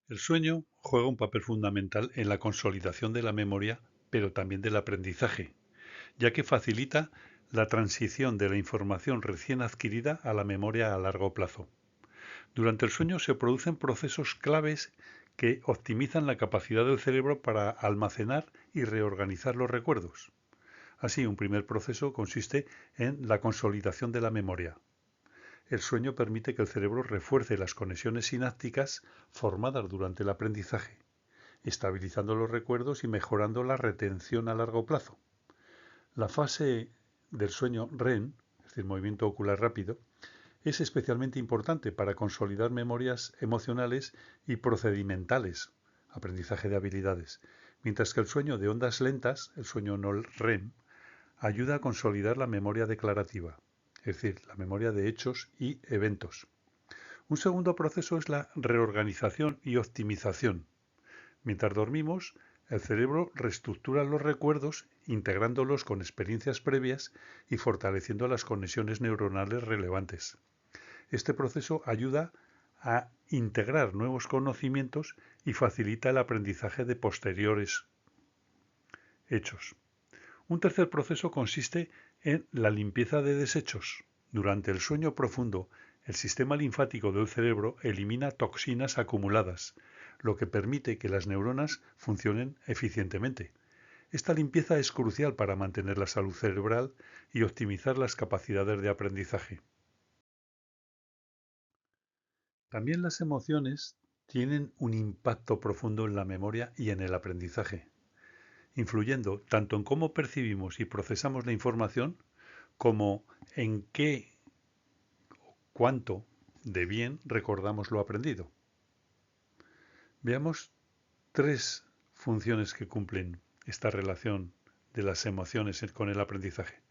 El sueño juega un papel fundamental en la consolidación de la memoria, pero también del aprendizaje, ya que facilita la transición de la información recién adquirida a la memoria a largo plazo. Durante el sueño se producen procesos claves que optimizan la capacidad del cerebro para almacenar y reorganizar los recuerdos. Así, un primer proceso consiste en la consolidación de la memoria. El sueño permite que el cerebro refuerce las conexiones sinápticas formadas durante el aprendizaje. estabilizando los recuerdos y mejorando la retención a largo plazo. La fase del sueño REM, es decir, movimiento ocular rápido, es especialmente importante para consolidar memorias emocionales y procedimentales, aprendizaje de habilidades, mientras que el sueño de ondas lentas, el sueño no REM, ayuda a consolidar la memoria declarativa, es decir, la memoria de hechos y eventos. Un segundo proceso es la reorganización y optimización. Mientras dormimos, el cerebro reestructura los recuerdos, integrándolos con experiencias previas y fortaleciendo las conexiones neuronales relevantes. Este proceso ayuda a integrar nuevos conocimientos y facilita el aprendizaje de posteriores hechos. Un tercer proceso consiste en la limpieza de desechos. Durante el sueño profundo, el sistema linfático del cerebro elimina toxinas acumuladas, lo que permite que las neuronas funcionen eficientemente. Esta limpieza es crucial para mantener la salud cerebral y optimizar las capacidades de aprendizaje. También las emociones tienen un impacto profundo en la memoria y en el aprendizaje, influyendo tanto en cómo percibimos y procesamos la información como en qué, cuánto de bien recordamos lo aprendido. Veamos tres funciones que cumplen esta relación de las emociones con el aprendizaje.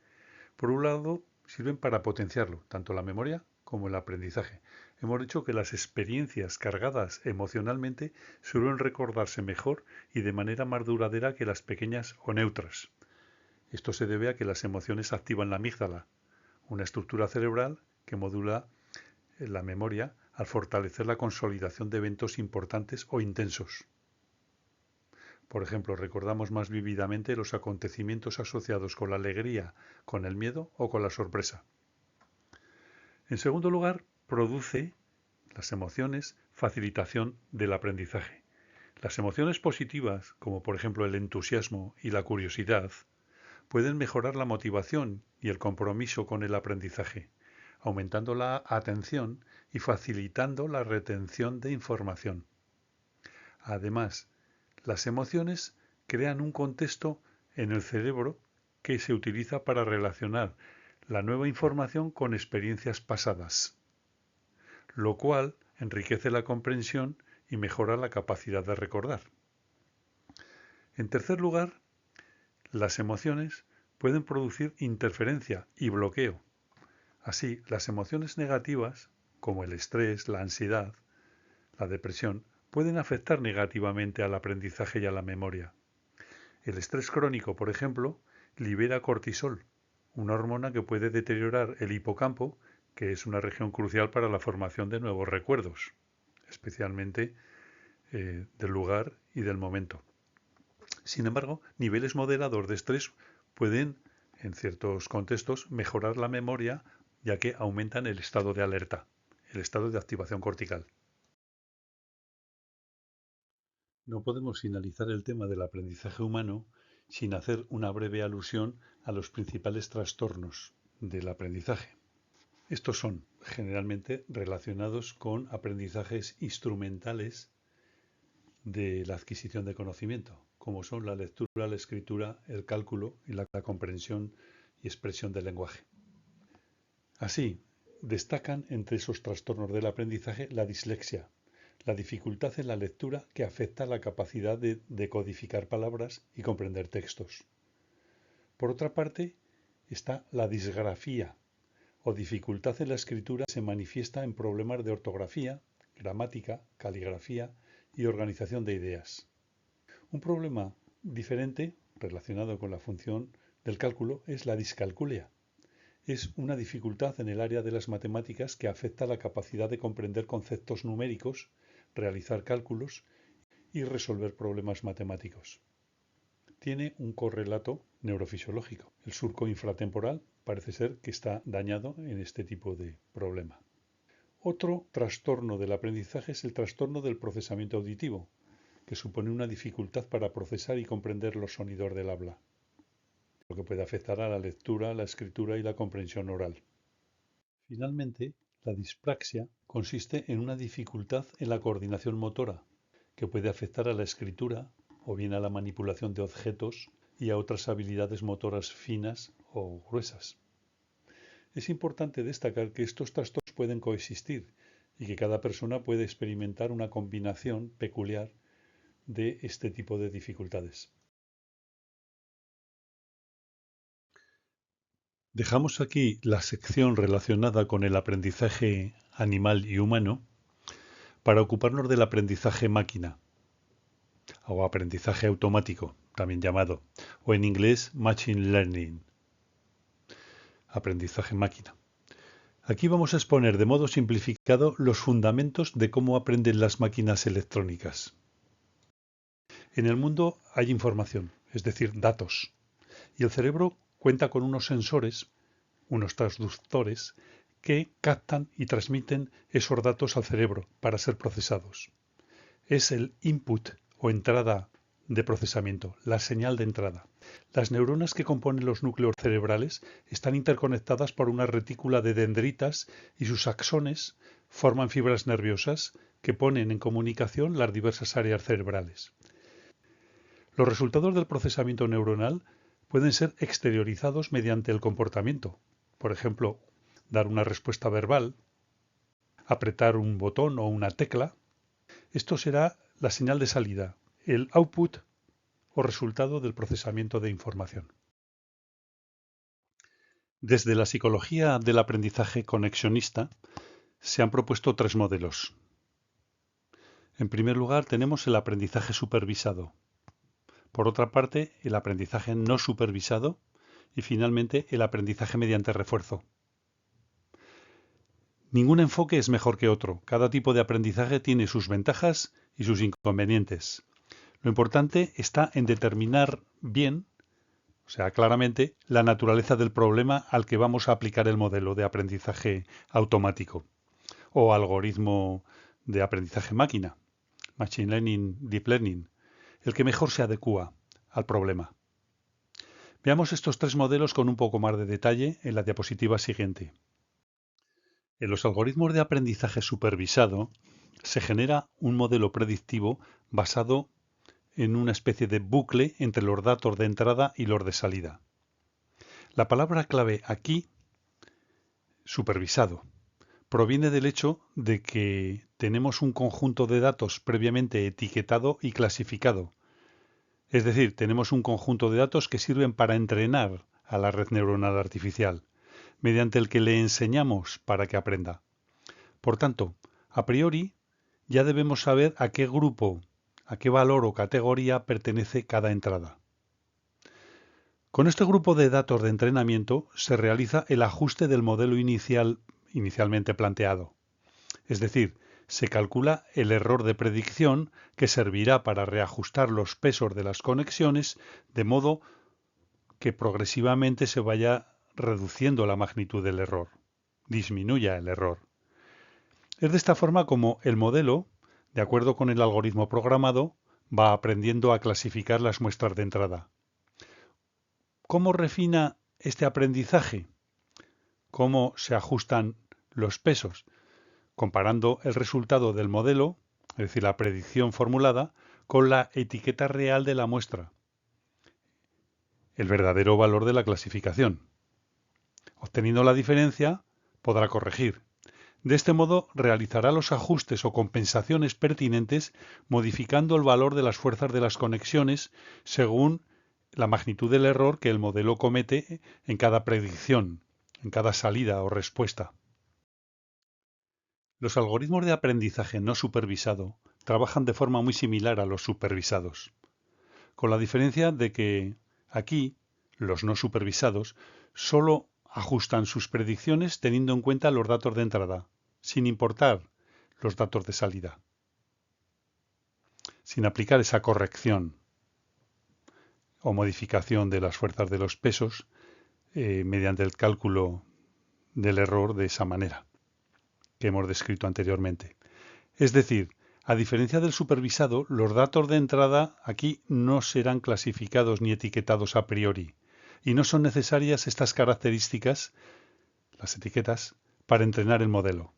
Por un lado, sirven para potenciarlo, tanto la memoria como el aprendizaje. Hemos dicho que las experiencias cargadas emocionalmente suelen recordarse mejor y de manera más duradera que las pequeñas o neutras. Esto se debe a que las emociones activan la amígdala, una estructura cerebral que modula la memoria al fortalecer la consolidación de eventos importantes o intensos. Por ejemplo, recordamos más vívidamente los acontecimientos asociados con la alegría, con el miedo o con la sorpresa. En segundo lugar, produce las emociones facilitación del aprendizaje. Las emociones positivas, como por ejemplo el entusiasmo y la curiosidad, pueden mejorar la motivación y el compromiso con el aprendizaje, aumentando la atención y facilitando la retención de información. Además, las emociones crean un contexto en el cerebro que se utiliza para relacionar la nueva información con experiencias pasadas, lo cual enriquece la comprensión y mejora la capacidad de recordar. En tercer lugar, las emociones pueden producir interferencia y bloqueo. Así, las emociones negativas, como el estrés, la ansiedad, la depresión, pueden afectar negativamente al aprendizaje y a la memoria. El estrés crónico, por ejemplo, libera cortisol, una hormona que puede deteriorar el hipocampo, que es una región crucial para la formación de nuevos recuerdos, especialmente del lugar y del momento. Sin embargo, niveles moderados de estrés pueden, en ciertos contextos, mejorar la memoria, ya que aumentan el estado de alerta, el estado de activación cortical. No podemos finalizar el tema del aprendizaje humano sin hacer una breve alusión a los principales trastornos del aprendizaje. Estos son generalmente relacionados con aprendizajes instrumentales de la adquisición de conocimiento, como son la lectura, la escritura, el cálculo y la comprensión y expresión del lenguaje. Así, destacan entre esos trastornos del aprendizaje la dislexia, la dificultad en la lectura que afecta la capacidad de decodificar palabras y comprender textos. Por otra parte, está la disgrafía o dificultad en la escritura que se manifiesta en problemas de ortografía, gramática, caligrafía y organización de ideas. Un problema diferente relacionado con la función del cálculo es la discalculia. Es una dificultad en el área de las matemáticas que afecta la capacidad de comprender conceptos numéricos, realizar cálculos y resolver problemas matemáticos. Tiene un correlato neurofisiológico. El surco infratemporal parece ser que está dañado en este tipo de problema. Otro trastorno del aprendizaje es el trastorno del procesamiento auditivo, que supone una dificultad para procesar y comprender los sonidos del habla, lo que puede afectar a la lectura, la escritura y la comprensión oral. Finalmente, la dispraxia consiste en una dificultad en la coordinación motora, que puede afectar a la escritura o bien a la manipulación de objetos y a otras habilidades motoras finas o gruesas. Es importante destacar que estos trastornos pueden coexistir y que cada persona puede experimentar una combinación peculiar de este tipo de dificultades. Dejamos aquí la sección relacionada con el aprendizaje animal y humano para ocuparnos del aprendizaje máquina o aprendizaje automático, también llamado, o en inglés Machine Learning, aprendizaje máquina. Aquí vamos a exponer de modo simplificado los fundamentos de cómo aprenden las máquinas electrónicas. En el mundo hay información, es decir, datos, y el cerebro cuenta con unos sensores, unos transductores, que captan y transmiten esos datos al cerebro para ser procesados. Es el input o entrada de procesamiento, la señal de entrada. Las neuronas que componen los núcleos cerebrales están interconectadas por una retícula de dendritas y sus axones forman fibras nerviosas que ponen en comunicación las diversas áreas cerebrales. Los resultados del procesamiento neuronal pueden ser exteriorizados mediante el comportamiento. Por ejemplo, dar una respuesta verbal, apretar un botón o una tecla. Esto será la señal de salida, el output o resultado del procesamiento de información. Desde la psicología del aprendizaje conexionista se han propuesto tres modelos. En primer lugar, tenemos el aprendizaje supervisado. Por otra parte, el aprendizaje no supervisado y finalmente el aprendizaje mediante refuerzo. Ningún enfoque es mejor que otro. Cada tipo de aprendizaje tiene sus ventajas y sus inconvenientes. Lo importante está en determinar bien, o sea, claramente, la naturaleza del problema al que vamos a aplicar el modelo de aprendizaje automático o algoritmo de aprendizaje máquina, Machine Learning, Deep Learning, el que mejor se adecúa al problema. Veamos estos tres modelos con un poco más de detalle en la diapositiva siguiente. En los algoritmos de aprendizaje supervisado se genera un modelo predictivo basado en una especie de bucle entre los datos de entrada y los de salida. La palabra clave aquí, supervisado, proviene del hecho de que tenemos un conjunto de datos previamente etiquetado y clasificado. Es decir, tenemos un conjunto de datos que sirven para entrenar a la red neuronal artificial, mediante el que le enseñamos para que aprenda. Por tanto, a priori, ya debemos saber a qué grupo, a qué valor o categoría pertenece cada entrada. Con este grupo de datos de entrenamiento se realiza el ajuste del modelo inicialmente planteado. Es decir, se calcula el error de predicción que servirá para reajustar los pesos de las conexiones de modo que progresivamente se vaya reduciendo la magnitud del error, disminuya el error. Es de esta forma como el modelo, de acuerdo con el algoritmo programado, va aprendiendo a clasificar las muestras de entrada. ¿Cómo refina este aprendizaje? ¿Cómo se ajustan los pesos? Comparando el resultado del modelo, es decir, la predicción formulada, con la etiqueta real de la muestra, el verdadero valor de la clasificación. Obteniendo la diferencia, podrá corregir. De este modo, realizará los ajustes o compensaciones pertinentes modificando el valor de las fuerzas de las conexiones según la magnitud del error que el modelo comete en cada predicción, en cada salida o respuesta. Los algoritmos de aprendizaje no supervisado trabajan de forma muy similar a los supervisados, con la diferencia de que aquí los no supervisados solo ajustan sus predicciones teniendo en cuenta los datos de entrada, sin importar los datos de salida, sin aplicar esa corrección o modificación de las fuerzas de los pesos mediante el cálculo del error de esa manera que hemos descrito anteriormente. Es decir, a diferencia del supervisado, los datos de entrada aquí no serán clasificados ni etiquetados a priori, y no son necesarias estas características, las etiquetas, para entrenar el modelo.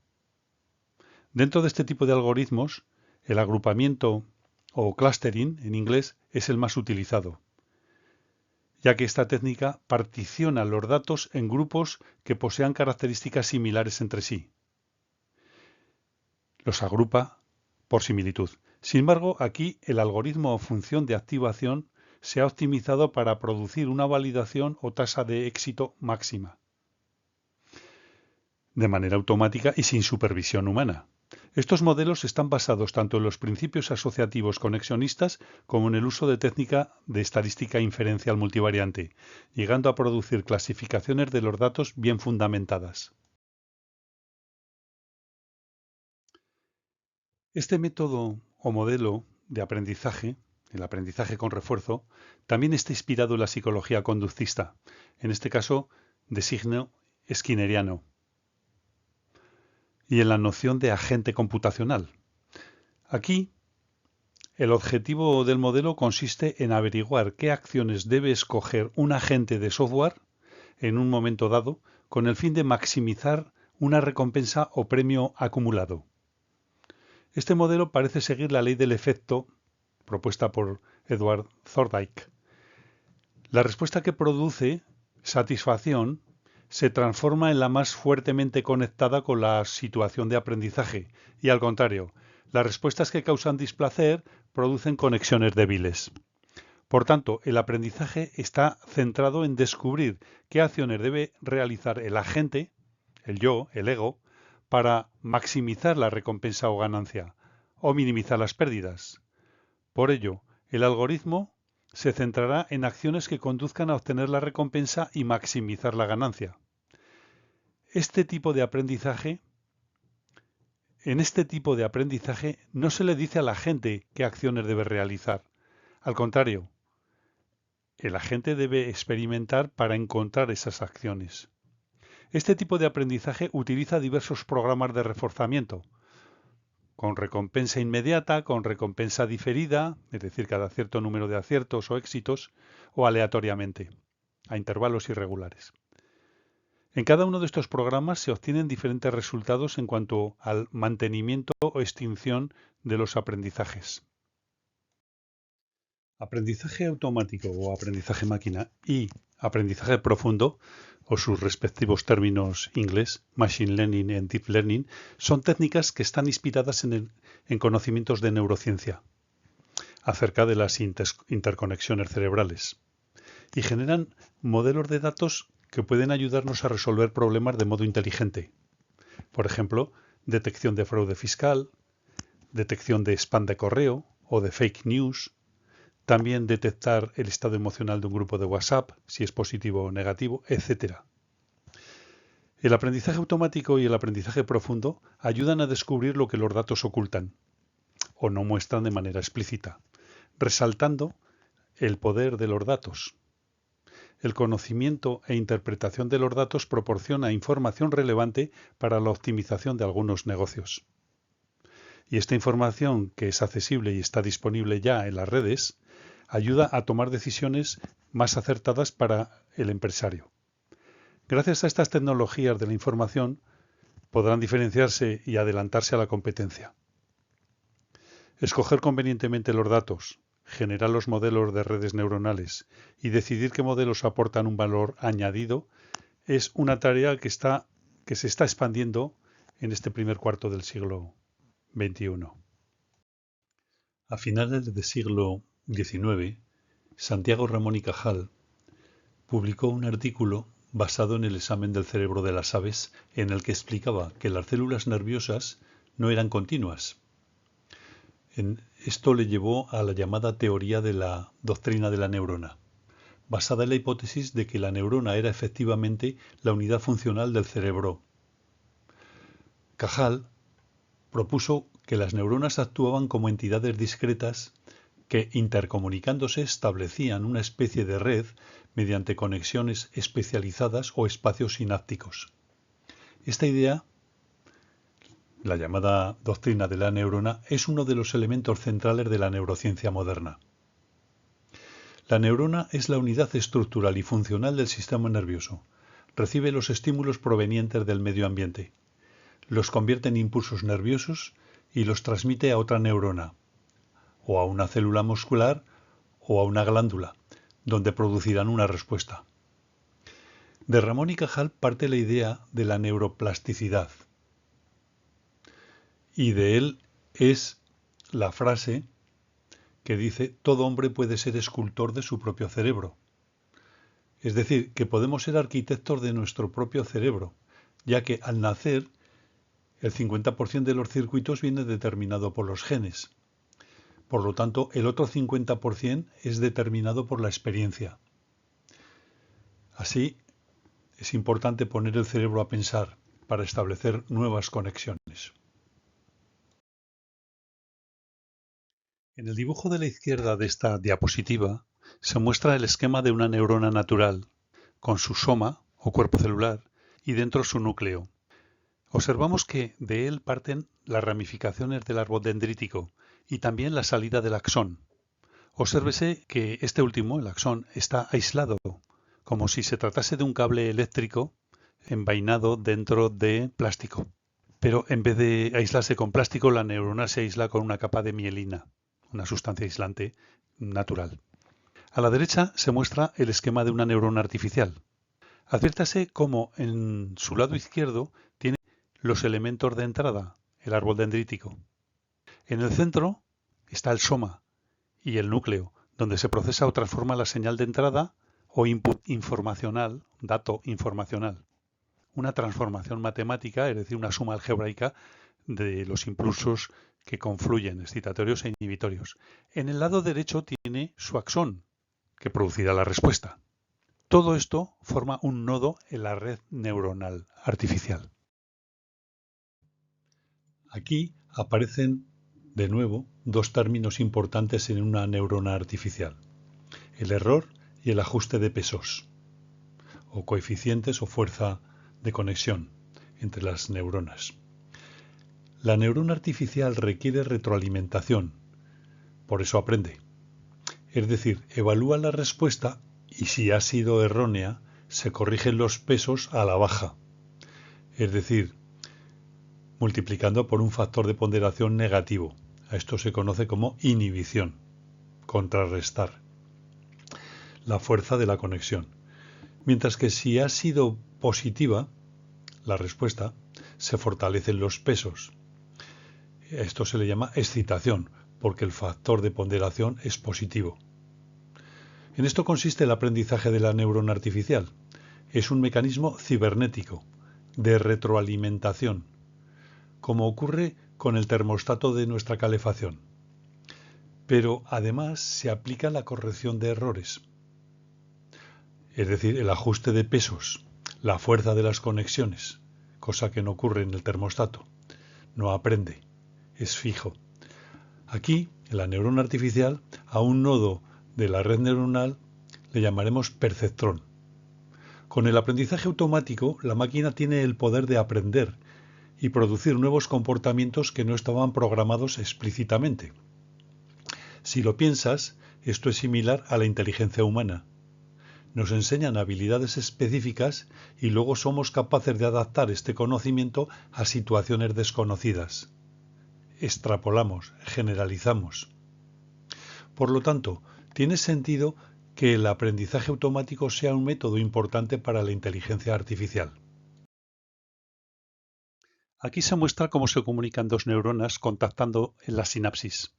Dentro de este tipo de algoritmos, el agrupamiento o clustering en inglés, es el más utilizado, ya que esta técnica particiona los datos en grupos que posean características similares entre sí. Los agrupa por similitud. Sin embargo, aquí el algoritmo o función de activación se ha optimizado para producir una validación o tasa de éxito máxima, de manera automática y sin supervisión humana. Estos modelos están basados tanto en los principios asociativos conexionistas como en el uso de técnica de estadística inferencial multivariante, llegando a producir clasificaciones de los datos bien fundamentadas. Este método o modelo de aprendizaje, el aprendizaje con refuerzo, también está inspirado en la psicología conductista, en este caso de signo skinneriano, y en la noción de agente computacional. Aquí, el objetivo del modelo consiste en averiguar qué acciones debe escoger un agente de software en un momento dado con el fin de maximizar una recompensa o premio acumulado. Este modelo parece seguir la ley del efecto propuesta por Edward Thorndike. La respuesta que produce satisfacción se transforma en la más fuertemente conectada con la situación de aprendizaje y al contrario, las respuestas que causan displacer producen conexiones débiles. Por tanto, el aprendizaje está centrado en descubrir qué acciones debe realizar el agente, el yo, el ego, para maximizar la recompensa o ganancia, o minimizar las pérdidas. Por ello, el algoritmo se centrará en acciones que conduzcan a obtener la recompensa y maximizar la ganancia. En este tipo de aprendizaje no se le dice al agente qué acciones debe realizar. Al contrario, el agente debe experimentar para encontrar esas acciones. Este tipo de aprendizaje utiliza diversos programas de reforzamiento, con recompensa inmediata, con recompensa diferida, es decir, cada cierto número de aciertos o éxitos, o aleatoriamente, a intervalos irregulares. En cada uno de estos programas se obtienen diferentes resultados en cuanto al mantenimiento o extinción de los aprendizajes. Aprendizaje automático o aprendizaje máquina y aprendizaje profundo, o sus respectivos términos inglés, Machine Learning y Deep Learning, son técnicas que están inspiradas en conocimientos de neurociencia acerca de las interconexiones cerebrales y generan modelos de datos que pueden ayudarnos a resolver problemas de modo inteligente. Por ejemplo, detección de fraude fiscal, detección de spam de correo o de fake news. También detectar el estado emocional de un grupo de WhatsApp, si es positivo o negativo, etc. El aprendizaje automático y el aprendizaje profundo ayudan a descubrir lo que los datos ocultan o no muestran de manera explícita, resaltando el poder de los datos. El conocimiento e interpretación de los datos proporciona información relevante para la optimización de algunos negocios. Y esta información, que es accesible y está disponible ya en las redes, ayuda a tomar decisiones más acertadas para el empresario. Gracias a estas tecnologías de la información, podrán diferenciarse y adelantarse a la competencia. Escoger convenientemente los datos, generar los modelos de redes neuronales y decidir qué modelos aportan un valor añadido es una tarea que se está expandiendo en este primer cuarto del siglo XXI. A finales del siglo XIX, Santiago Ramón y Cajal publicó un artículo basado en el examen del cerebro de las aves en el que explicaba que las células nerviosas no eran continuas. Esto le llevó a la llamada teoría de la doctrina de la neurona, basada en la hipótesis de que la neurona era efectivamente la unidad funcional del cerebro. Cajal propuso que las neuronas actuaban como entidades discretas que, intercomunicándose, establecían una especie de red mediante conexiones especializadas o espacios sinápticos. Esta idea, la llamada doctrina de la neurona, es uno de los elementos centrales de la neurociencia moderna. La neurona es la unidad estructural y funcional del sistema nervioso. Recibe los estímulos provenientes del medio ambiente, los convierte en impulsos nerviosos y los transmite a otra neurona, o a una célula muscular o a una glándula, donde producirán una respuesta. De Ramón y Cajal parte la idea de la neuroplasticidad, y de él es la frase que dice: todo hombre puede ser escultor de su propio cerebro. Es decir, que podemos ser arquitectos de nuestro propio cerebro, ya que al nacer el 50% de los circuitos viene determinado por los genes. Por lo tanto, el otro 50% es determinado por la experiencia. Así, es importante poner el cerebro a pensar para establecer nuevas conexiones. En el dibujo de la izquierda de esta diapositiva se muestra el esquema de una neurona natural, con su soma o cuerpo celular y dentro su núcleo. Observamos que de él parten las ramificaciones del árbol dendrítico y también la salida del axón. Obsérvese que este último, el axón, está aislado, como si se tratase de un cable eléctrico envainado dentro de plástico. Pero en vez de aislarse con plástico, la neurona se aísla con una capa de mielina, una sustancia aislante natural. A la derecha se muestra el esquema de una neurona artificial. Adviértase cómo en su lado izquierdo tiene los elementos de entrada, el árbol dendrítico. En el centro está el soma y el núcleo, donde se procesa o transforma la señal de entrada o input informacional, dato informacional. Una transformación matemática, es decir, una suma algebraica de los impulsos que confluyen, excitatorios e inhibitorios. En el lado derecho tiene su axón, que producirá la respuesta. Todo esto forma un nodo en la red neuronal artificial. Aquí aparecen de nuevo dos términos importantes en una neurona artificial: el error y el ajuste de pesos, o coeficientes o fuerza de conexión entre las neuronas. La neurona artificial requiere retroalimentación, por eso aprende. Es decir, evalúa la respuesta y si ha sido errónea, se corrigen los pesos a la baja. Es decir, multiplicando por un factor de ponderación negativo. A esto se conoce como inhibición, contrarrestar la fuerza de la conexión. Mientras que si ha sido positiva, la respuesta, se fortalecen los pesos. Esto se le llama excitación, porque el factor de ponderación es positivo. En esto consiste el aprendizaje de la neurona artificial. Es un mecanismo cibernético, de retroalimentación, como ocurre con el termostato de nuestra calefacción. Pero además se aplica la corrección de errores, es decir, el ajuste de pesos, la fuerza de las conexiones, cosa que no ocurre en el termostato. No aprende, es fijo. Aquí, en la neurona artificial, a un nodo de la red neuronal le llamaremos perceptrón. Con el aprendizaje automático, la máquina tiene el poder de aprender y producir nuevos comportamientos que no estaban programados explícitamente. Si lo piensas, esto es similar a la inteligencia humana. Nos enseñan habilidades específicas y luego somos capaces de adaptar este conocimiento a situaciones desconocidas. Extrapolamos, generalizamos. Por lo tanto, tiene sentido que el aprendizaje automático sea un método importante para la inteligencia artificial. Aquí se muestra cómo se comunican dos neuronas contactando en la sinapsis.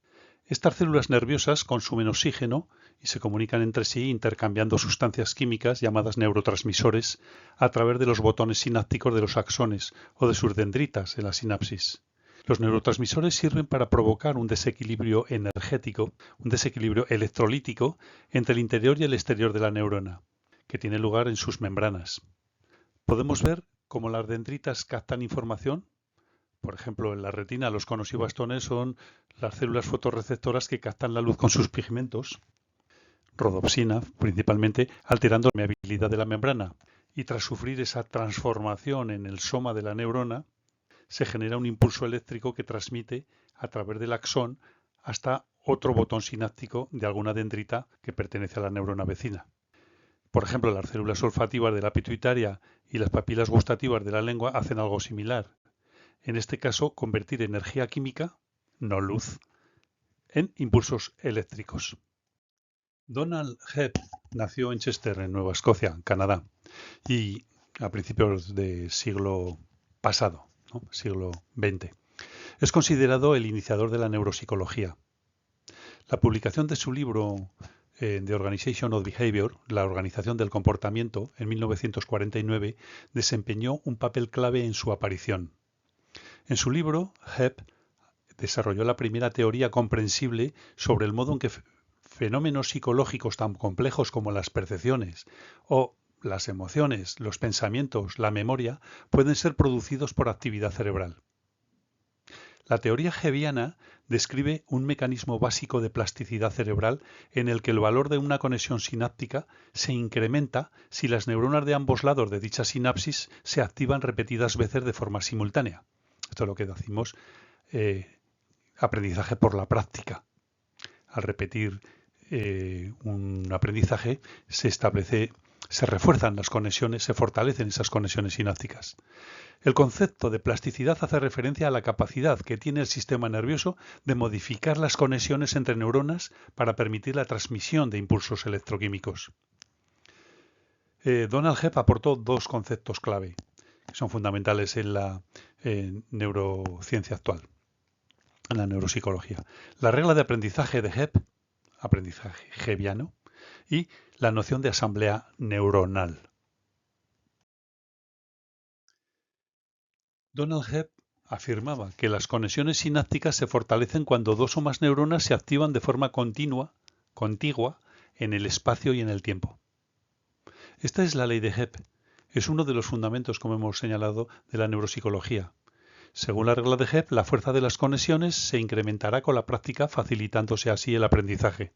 Estas células nerviosas consumen oxígeno y se comunican entre sí intercambiando sustancias químicas llamadas neurotransmisores a través de los botones sinápticos de los axones o de sus dendritas en la sinapsis. Los neurotransmisores sirven para provocar un desequilibrio energético, un desequilibrio electrolítico entre el interior y el exterior de la neurona, que tiene lugar en sus membranas. Podemos ver cómo las dendritas captan información. Por ejemplo, en la retina los conos y bastones son las células fotorreceptoras que captan la luz con sus pigmentos, rodopsina principalmente, alterando la permeabilidad de la membrana. Y tras sufrir esa transformación en el soma de la neurona, se genera un impulso eléctrico que transmite a través del axón hasta otro botón sináptico de alguna dendrita que pertenece a la neurona vecina. Por ejemplo, las células olfativas de la pituitaria y las papilas gustativas de la lengua hacen algo similar. En este caso, convertir energía química, no luz, en impulsos eléctricos. Donald Hebb nació en Chester, en Nueva Escocia, Canadá, y a principios del siglo pasado, ¿no? Siglo XX. Es considerado el iniciador de la neuropsicología. La publicación de su libro The Organization of Behavior, la organización del comportamiento, en 1949, desempeñó un papel clave en su aparición. En su libro, Hebb desarrolló la primera teoría comprensible sobre el modo en que fenómenos psicológicos tan complejos como las percepciones o las emociones, los pensamientos, la memoria, pueden ser producidos por actividad cerebral. La teoría hebbiana describe un mecanismo básico de plasticidad cerebral en el que el valor de una conexión sináptica se incrementa si las neuronas de ambos lados de dicha sinapsis se activan repetidas veces de forma simultánea. Esto es lo que decimos aprendizaje por la práctica. Al repetir un aprendizaje se refuerzan las conexiones, se fortalecen esas conexiones sinápticas. El concepto de plasticidad hace referencia a la capacidad que tiene el sistema nervioso de modificar las conexiones entre neuronas para permitir la transmisión de impulsos electroquímicos. Donald Hebb aportó dos conceptos clave que son fundamentales en la neurociencia actual, en la neuropsicología. La regla de aprendizaje de Hebb, aprendizaje hebbiano, y la noción de asamblea neuronal. Donald Hebb afirmaba que las conexiones sinápticas se fortalecen cuando dos o más neuronas se activan de forma contigua en el espacio y en el tiempo. Esta es la ley de Hebb. Es uno de los fundamentos, como hemos señalado, de la neuropsicología. Según la regla de Hebb, la fuerza de las conexiones se incrementará con la práctica, facilitándose así el aprendizaje.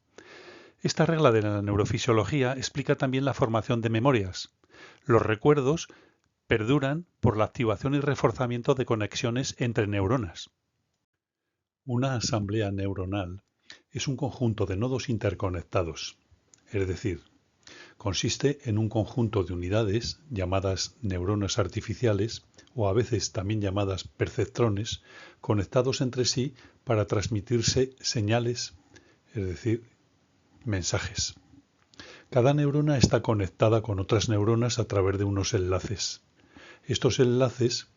Esta regla de la neurofisiología explica también la formación de memorias. Los recuerdos perduran por la activación y reforzamiento de conexiones entre neuronas. Una asamblea neuronal es un conjunto de nodos interconectados, es decir, consiste en un conjunto de unidades llamadas neuronas artificiales o a veces también llamadas perceptrones conectados entre sí para transmitirse señales, es decir, mensajes. Cada neurona está conectada con otras neuronas a través de unos enlaces. Estos enlaces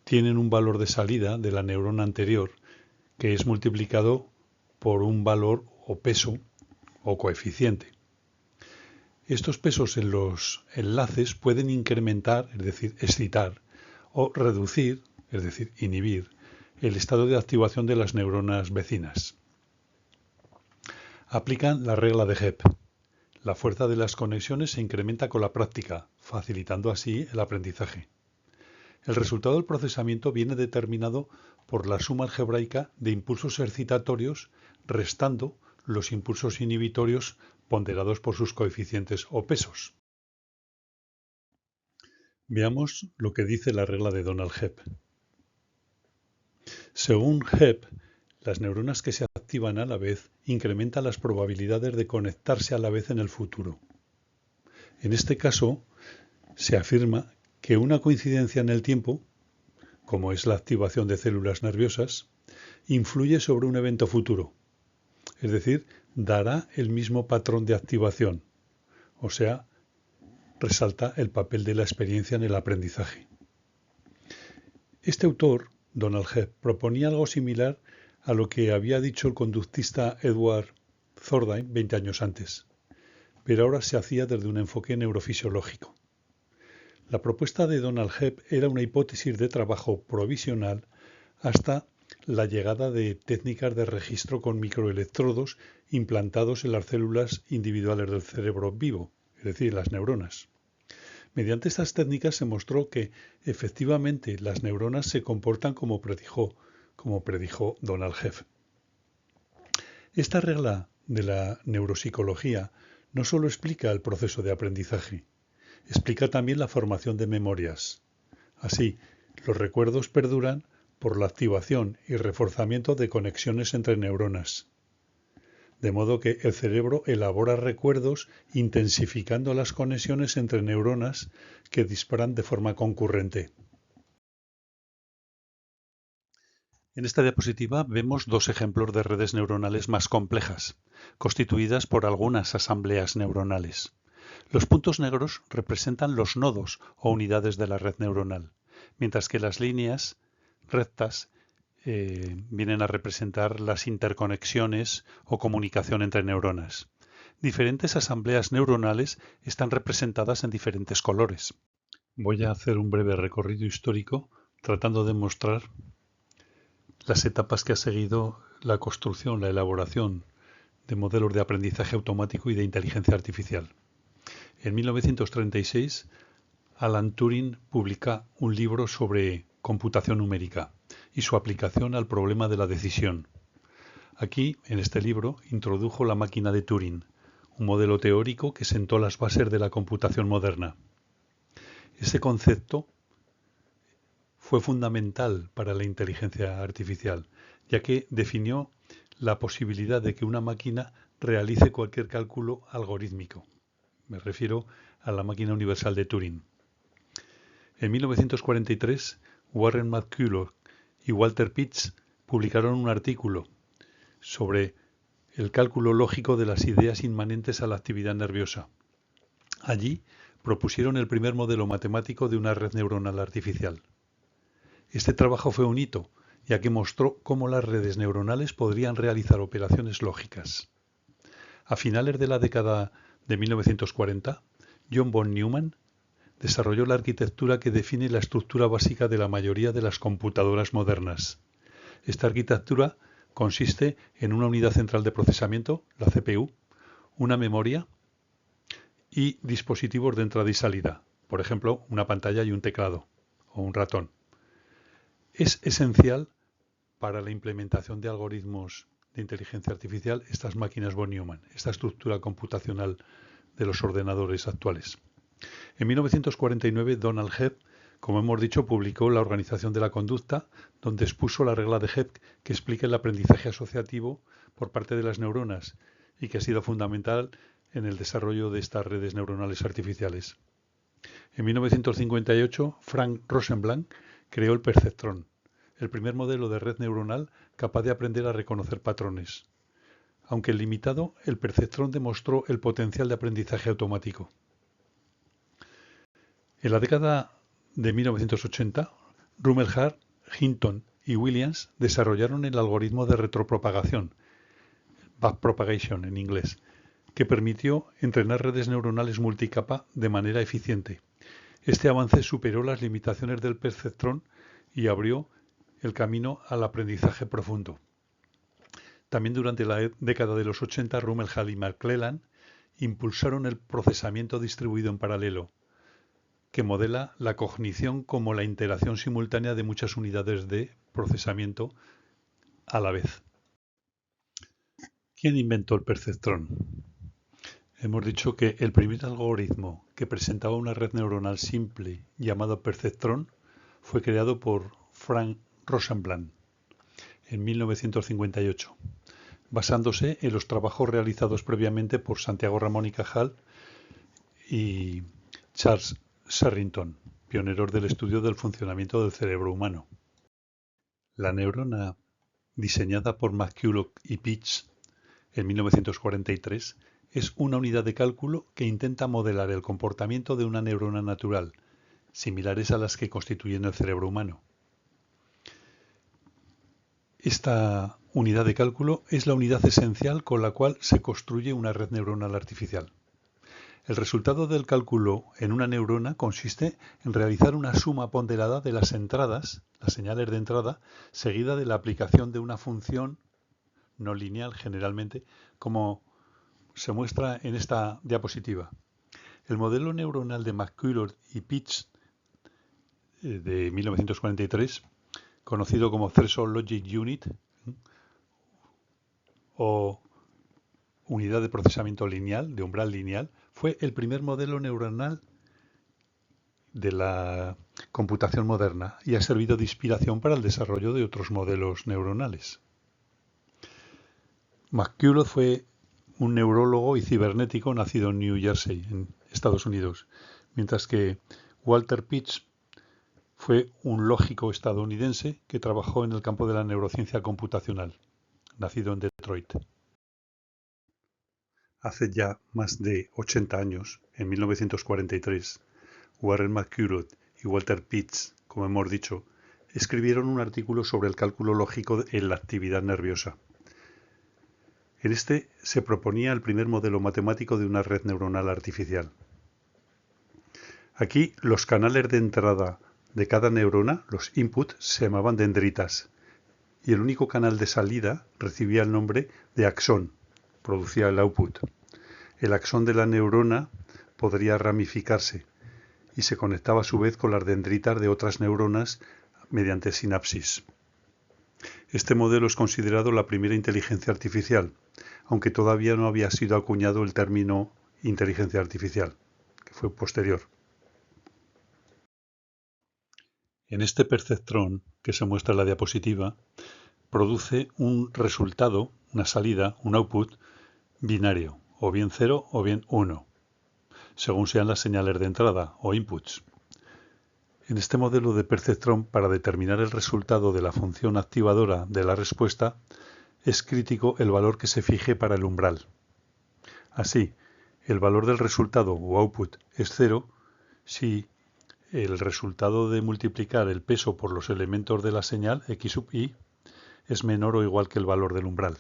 tienen un valor de salida de la neurona anterior que es multiplicado por un valor o peso o coeficiente. Estos pesos en los enlaces pueden incrementar, es decir, excitar, o reducir, es decir, inhibir, el estado de activación de las neuronas vecinas. Aplican la regla de Hebb. La fuerza de las conexiones se incrementa con la práctica, facilitando así el aprendizaje. El resultado del procesamiento viene determinado por la suma algebraica de impulsos excitatorios restando los impulsos inhibitorios ponderados por sus coeficientes o pesos. Veamos lo que dice la regla de Donald Hebb. Según Hebb, las neuronas que se activan a la vez incrementan las probabilidades de conectarse a la vez en el futuro. En este caso, se afirma que una coincidencia en el tiempo, como es la activación de células nerviosas, influye sobre un evento futuro, es decir, dará el mismo patrón de activación, o sea, resalta el papel de la experiencia en el aprendizaje. Este autor, Donald Hebb, proponía algo similar a lo que había dicho el conductista Edward Thorndike 20 años antes, pero ahora se hacía desde un enfoque neurofisiológico. La propuesta de Donald Hebb era una hipótesis de trabajo provisional hasta la llegada de técnicas de registro con microelectrodos implantados en las células individuales del cerebro vivo, es decir, las neuronas. Mediante estas técnicas se mostró que efectivamente las neuronas se comportan como predijo Donald Hebb. Esta regla de la neuropsicología no solo explica el proceso de aprendizaje, explica también la formación de memorias. Así, los recuerdos perduran por la activación y reforzamiento de conexiones entre neuronas. De modo que el cerebro elabora recuerdos intensificando las conexiones entre neuronas que disparan de forma concurrente. En esta diapositiva vemos dos ejemplos de redes neuronales más complejas, constituidas por algunas asambleas neuronales. Los puntos negros representan los nodos o unidades de la red neuronal, mientras que las líneas rectas vienen a representar las interconexiones o comunicación entre neuronas. Diferentes asambleas neuronales están representadas en diferentes colores. Voy a hacer un breve recorrido histórico tratando de mostrar las etapas que ha seguido la construcción, la elaboración de modelos de aprendizaje automático y de inteligencia artificial. En 1936, Alan Turing publica un libro sobre computación numérica y su aplicación al problema de la decisión. Aquí, en este libro, introdujo la máquina de Turing, un modelo teórico que sentó las bases de la computación moderna. Ese concepto fue fundamental para la inteligencia artificial, ya que definió la posibilidad de que una máquina realice cualquier cálculo algorítmico. Me refiero a la máquina universal de Turing. En 1943, Warren McCulloch y Walter Pitts publicaron un artículo sobre el cálculo lógico de las ideas inmanentes a la actividad nerviosa. Allí propusieron el primer modelo matemático de una red neuronal artificial. Este trabajo fue un hito, ya que mostró cómo las redes neuronales podrían realizar operaciones lógicas. A finales de la década de 1940, John von Neumann desarrolló la arquitectura que define la estructura básica de la mayoría de las computadoras modernas. Esta arquitectura consiste en una unidad central de procesamiento, la CPU, una memoria y dispositivos de entrada y salida, por ejemplo, una pantalla y un teclado o un ratón. Es esencial para la implementación de algoritmos de inteligencia artificial estas máquinas von Neumann, esta estructura computacional de los ordenadores actuales. En 1949, Donald Hebb, como hemos dicho, publicó La organización de la conducta, donde expuso la regla de Hebb que explica el aprendizaje asociativo por parte de las neuronas y que ha sido fundamental en el desarrollo de estas redes neuronales artificiales. En 1958, Frank Rosenblandt creó el perceptrón, el primer modelo de red neuronal capaz de aprender a reconocer patrones. Aunque limitado, el perceptrón demostró el potencial de aprendizaje automático. En la década de 1980, Rumelhart, Hinton y Williams desarrollaron el algoritmo de retropropagación, backpropagation en inglés, que permitió entrenar redes neuronales multicapa de manera eficiente. Este avance superó las limitaciones del perceptrón y abrió el camino al aprendizaje profundo. También durante la década de los 80, Rumelhart y McClelland impulsaron el procesamiento distribuido en paralelo, que modela la cognición como la interacción simultánea de muchas unidades de procesamiento a la vez. ¿Quién inventó el perceptrón? Hemos dicho que el primer algoritmo que presentaba una red neuronal simple llamado perceptrón fue creado por Frank Rosenblandt en 1958, basándose en los trabajos realizados previamente por Santiago Ramón y Cajal y Charles Sherrington, pioneros del estudio del funcionamiento del cerebro humano. La neurona diseñada por McCulloch y Pitts en 1943 es una unidad de cálculo que intenta modelar el comportamiento de una neurona natural, similares a las que constituyen el cerebro humano. Esta unidad de cálculo es la unidad esencial con la cual se construye una red neuronal artificial. El resultado del cálculo en una neurona consiste en realizar una suma ponderada de las entradas, las señales de entrada, seguida de la aplicación de una función no lineal generalmente, como se muestra en esta diapositiva. El modelo neuronal de McCulloch y Pitts de 1943, conocido como Threshold Logic Unit o unidad de procesamiento lineal, de umbral lineal, fue el primer modelo neuronal de la computación moderna y ha servido de inspiración para el desarrollo de otros modelos neuronales. McCulloch fue un neurólogo y cibernético nacido en New Jersey, en Estados Unidos, mientras que Walter Pitts fue un lógico estadounidense que trabajó en el campo de la neurociencia computacional, nacido en Detroit. Hace ya más de 80 años, en 1943, Warren McCulloch y Walter Pitts, como hemos dicho, escribieron un artículo sobre el cálculo lógico en la actividad nerviosa. En este se proponía el primer modelo matemático de una red neuronal artificial. Aquí los canales de entrada de cada neurona, los inputs, se llamaban dendritas, y el único canal de salida recibía el nombre de axón, producía el output. El axón de la neurona podría ramificarse y se conectaba a su vez con las dendritas de otras neuronas mediante sinapsis. Este modelo es considerado la primera inteligencia artificial, aunque todavía no había sido acuñado el término inteligencia artificial, que fue posterior. En este perceptrón, que se muestra en la diapositiva, produce un resultado, una salida, un output binario, o bien 0 o bien 1, según sean las señales de entrada o inputs. En este modelo de perceptrón, para determinar el resultado de la función activadora de la respuesta, es crítico el valor que se fije para el umbral. Así, el valor del resultado o output es 0 si el resultado de multiplicar el peso por los elementos de la señal x sub i es menor o igual que el valor del umbral.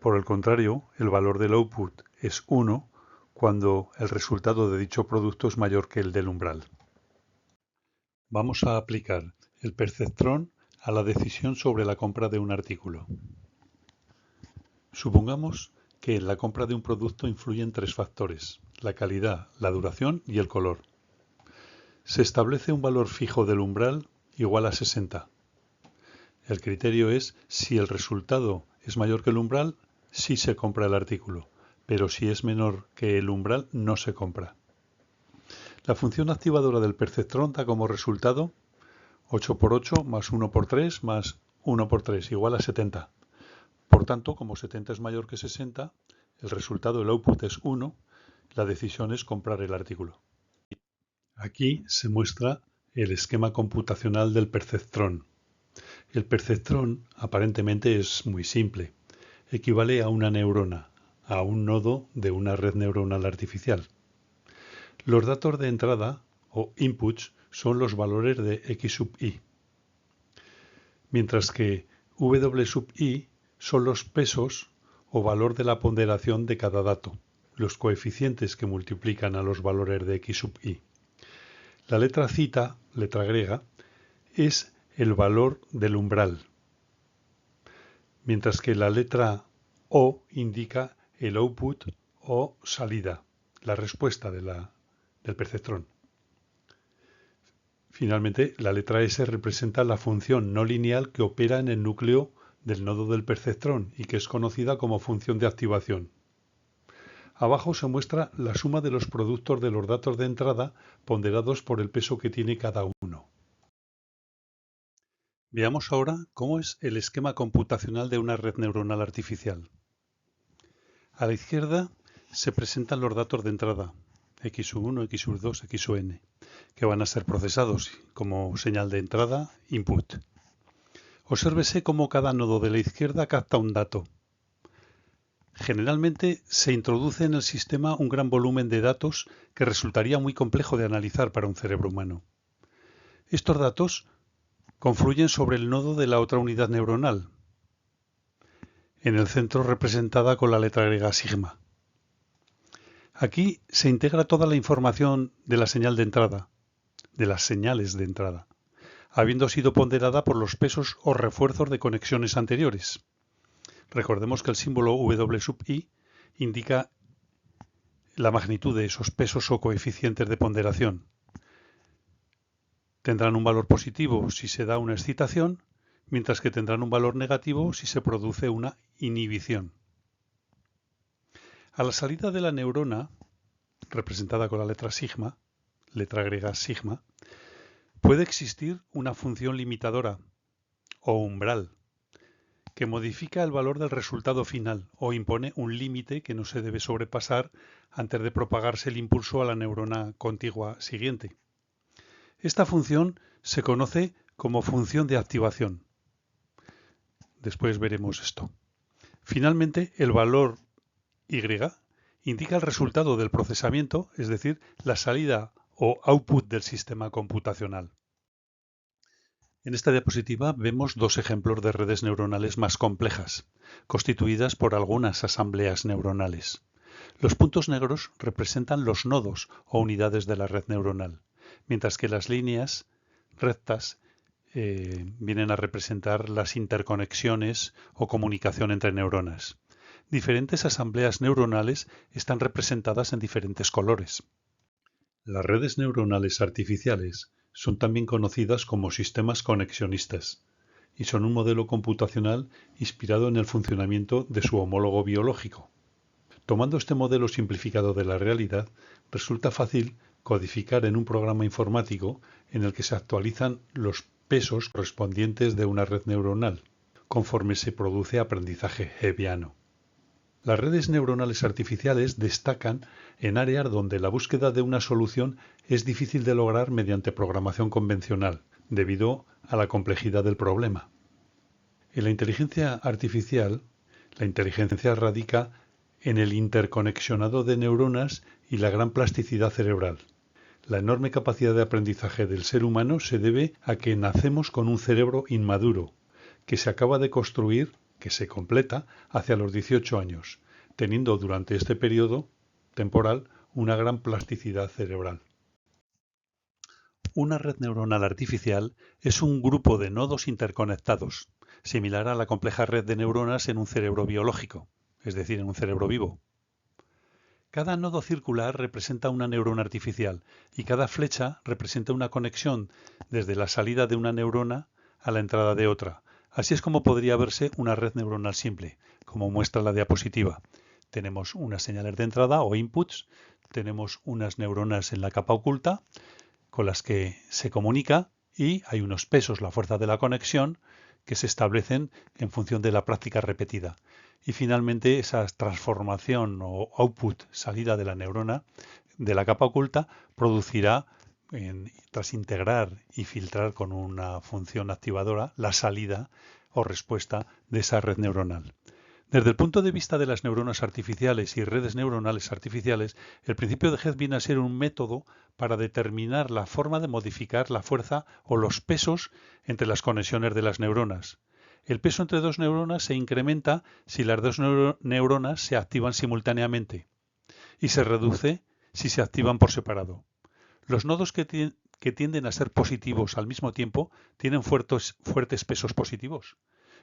Por el contrario, el valor del output es 1 cuando el resultado de dicho producto es mayor que el del umbral. Vamos a aplicar el perceptrón a la decisión sobre la compra de un artículo. Supongamos que en la compra de un producto influyen tres factores: la calidad, la duración y el color. Se establece un valor fijo del umbral igual a 60. El criterio es: si el resultado es mayor que el umbral, sí se compra el artículo, pero si es menor que el umbral, no se compra. La función activadora del perceptrón da como resultado 8 por 8 más 1 por 3 más 1 por 3 igual a 70. Por tanto, como 70 es mayor que 60, el resultado, el output, es 1, la decisión es comprar el artículo. Aquí se muestra el esquema computacional del perceptrón. El perceptrón aparentemente es muy simple. Equivale a una neurona, a un nodo de una red neuronal artificial. Los datos de entrada, o inputs, son los valores de x sub i, mientras que w sub i son los pesos o valor de la ponderación de cada dato, los coeficientes que multiplican a los valores de x sub i. La letra zeta, letra griega, es el valor del umbral, mientras que la letra O indica el output o salida, la respuesta del perceptrón. Finalmente, la letra S representa la función no lineal que opera en el núcleo del nodo del perceptrón y que es conocida como función de activación. Abajo se muestra la suma de los productos de los datos de entrada ponderados por el peso que tiene cada uno. Veamos ahora cómo es el esquema computacional de una red neuronal artificial. A la izquierda se presentan los datos de entrada, x1, x2, xn, que van a ser procesados como señal de entrada, input. Obsérvese cómo cada nodo de la izquierda capta un dato. Generalmente se introduce en el sistema un gran volumen de datos que resultaría muy complejo de analizar para un cerebro humano. Estos datos confluyen sobre el nodo de la otra unidad neuronal, en el centro representada con la letra griega sigma. Aquí se integra toda la información de la señal de entrada, de las señales de entrada, habiendo sido ponderada por los pesos o refuerzos de conexiones anteriores. Recordemos que el símbolo W sub i indica la magnitud de esos pesos o coeficientes de ponderación. Tendrán un valor positivo si se da una excitación, mientras que tendrán un valor negativo si se produce una inhibición. A la salida de la neurona, representada con la letra sigma, letra griega sigma, puede existir una función limitadora o umbral que modifica el valor del resultado final o impone un límite que no se debe sobrepasar antes de propagarse el impulso a la neurona contigua siguiente. Esta función se conoce como función de activación. Después veremos esto. Finalmente, el valor Y indica el resultado del procesamiento, es decir, la salida o output del sistema computacional. En esta diapositiva vemos dos ejemplos de redes neuronales más complejas, constituidas por algunas asambleas neuronales. Los puntos negros representan los nodos o unidades de la red neuronal, mientras que las líneas rectas vienen a representar las interconexiones o comunicación entre neuronas. Diferentes asambleas neuronales están representadas en diferentes colores. Las redes neuronales artificiales son también conocidas como sistemas conexionistas y son un modelo computacional inspirado en el funcionamiento de su homólogo biológico. Tomando este modelo simplificado de la realidad, resulta fácil codificar en un programa informático en el que se actualizan los pesos correspondientes de una red neuronal, conforme se produce aprendizaje hebbiano. Las redes neuronales artificiales destacan en áreas donde la búsqueda de una solución es difícil de lograr mediante programación convencional, debido a la complejidad del problema. En la inteligencia artificial, la inteligencia radica en el interconexionado de neuronas y la gran plasticidad cerebral. La enorme capacidad de aprendizaje del ser humano se debe a que nacemos con un cerebro inmaduro, que se acaba de construir, que se completa hacia los 18 años, teniendo durante este periodo temporal una gran plasticidad cerebral. Una red neuronal artificial es un grupo de nodos interconectados, similar a la compleja red de neuronas en un cerebro biológico, es decir, en un cerebro vivo. Cada nodo circular representa una neurona artificial y cada flecha representa una conexión desde la salida de una neurona a la entrada de otra. Así es como podría verse una red neuronal simple, como muestra la diapositiva. Tenemos unas señales de entrada o inputs, tenemos unas neuronas en la capa oculta con las que se comunica y hay unos pesos, la fuerza de la conexión, que se establecen en función de la práctica repetida. Y finalmente esa transformación o output, salida de la neurona de la capa oculta, producirá, tras integrar y filtrar con una función activadora, la salida o respuesta de esa red neuronal. Desde el punto de vista de las neuronas artificiales y redes neuronales artificiales, el principio de Hess viene a ser un método para determinar la forma de modificar la fuerza o los pesos entre las conexiones de las neuronas. El peso entre dos neuronas se incrementa si las dos neuronas se activan simultáneamente y se reduce si se activan por separado. Los nodos que tienden a ser positivos al mismo tiempo tienen fuertes pesos positivos,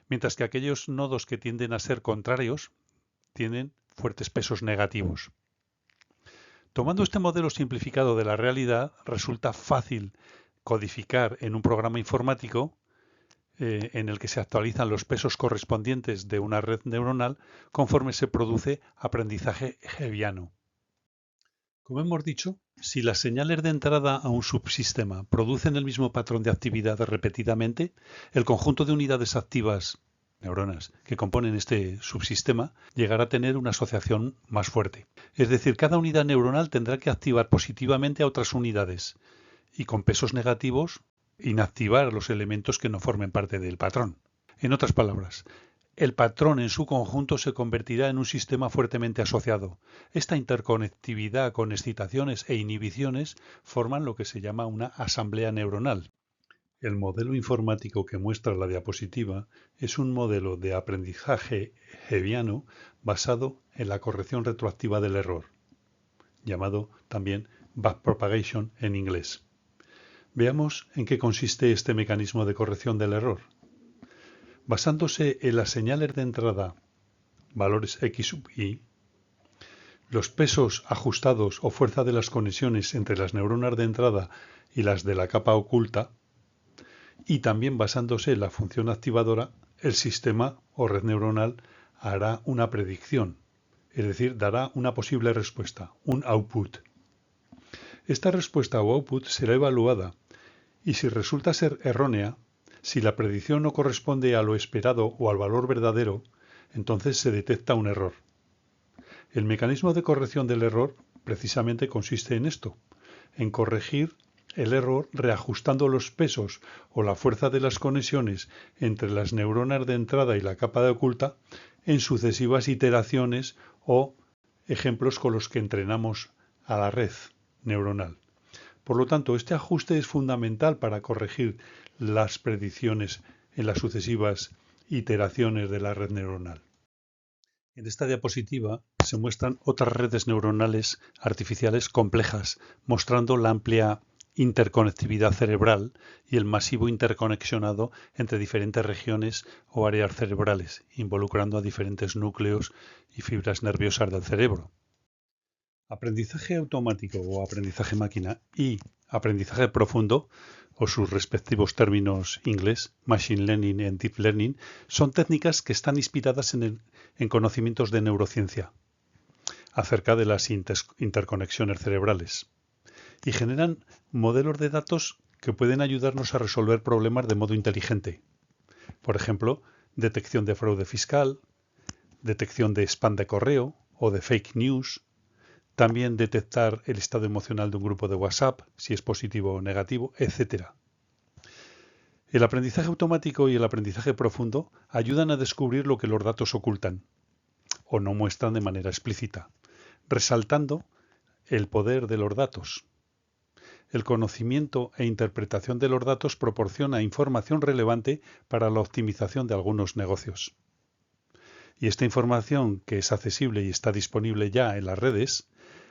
mientras que aquellos nodos que tienden a ser contrarios tienen fuertes pesos negativos. Tomando este modelo simplificado de la realidad, resulta fácil codificar en un programa informático en el que se actualizan los pesos correspondientes de una red neuronal conforme se produce aprendizaje hebbiano. Como hemos dicho, si las señales de entrada a un subsistema producen el mismo patrón de actividad repetidamente, el conjunto de unidades activas, neuronas, que componen este subsistema, llegará a tener una asociación más fuerte. Es decir, cada unidad neuronal tendrá que activar positivamente a otras unidades y con pesos negativos inactivar los elementos que no formen parte del patrón. En otras palabras, el patrón en su conjunto se convertirá en un sistema fuertemente asociado. Esta interconectividad con excitaciones e inhibiciones forman lo que se llama una asamblea neuronal. El modelo informático que muestra la diapositiva es un modelo de aprendizaje hebbiano basado en la corrección retroactiva del error, llamado también backpropagation en inglés. Veamos en qué consiste este mecanismo de corrección del error. Basándose en las señales de entrada, valores x sub y, los pesos ajustados o fuerza de las conexiones entre las neuronas de entrada y las de la capa oculta, y también basándose en la función activadora, el sistema o red neuronal hará una predicción, es decir, dará una posible respuesta, un output. Esta respuesta o output será evaluada y si resulta ser errónea, si la predicción no corresponde a lo esperado o al valor verdadero, entonces se detecta un error. El mecanismo de corrección del error precisamente consiste en esto, en corregir el error reajustando los pesos o la fuerza de las conexiones entre las neuronas de entrada y la capa de oculta en sucesivas iteraciones o ejemplos con los que entrenamos a la red neuronal. Por lo tanto, este ajuste es fundamental para corregir las predicciones en las sucesivas iteraciones de la red neuronal. En esta diapositiva se muestran otras redes neuronales artificiales complejas, mostrando la amplia interconectividad cerebral y el masivo interconexionado entre diferentes regiones o áreas cerebrales, involucrando a diferentes núcleos y fibras nerviosas del cerebro. Aprendizaje automático o aprendizaje máquina y aprendizaje profundo, o sus respectivos términos inglés, Machine Learning y Deep Learning, son técnicas que están inspiradas en conocimientos de neurociencia acerca de las interconexiones cerebrales y generan modelos de datos que pueden ayudarnos a resolver problemas de modo inteligente. Por ejemplo, detección de fraude fiscal, detección de spam de correo o de fake news, también detectar el estado emocional de un grupo de WhatsApp, si es positivo o negativo, etc. El aprendizaje automático y el aprendizaje profundo ayudan a descubrir lo que los datos ocultan o no muestran de manera explícita, resaltando el poder de los datos. El conocimiento e interpretación de los datos proporciona información relevante para la optimización de algunos negocios. Y esta información, que es accesible y está disponible ya en las redes,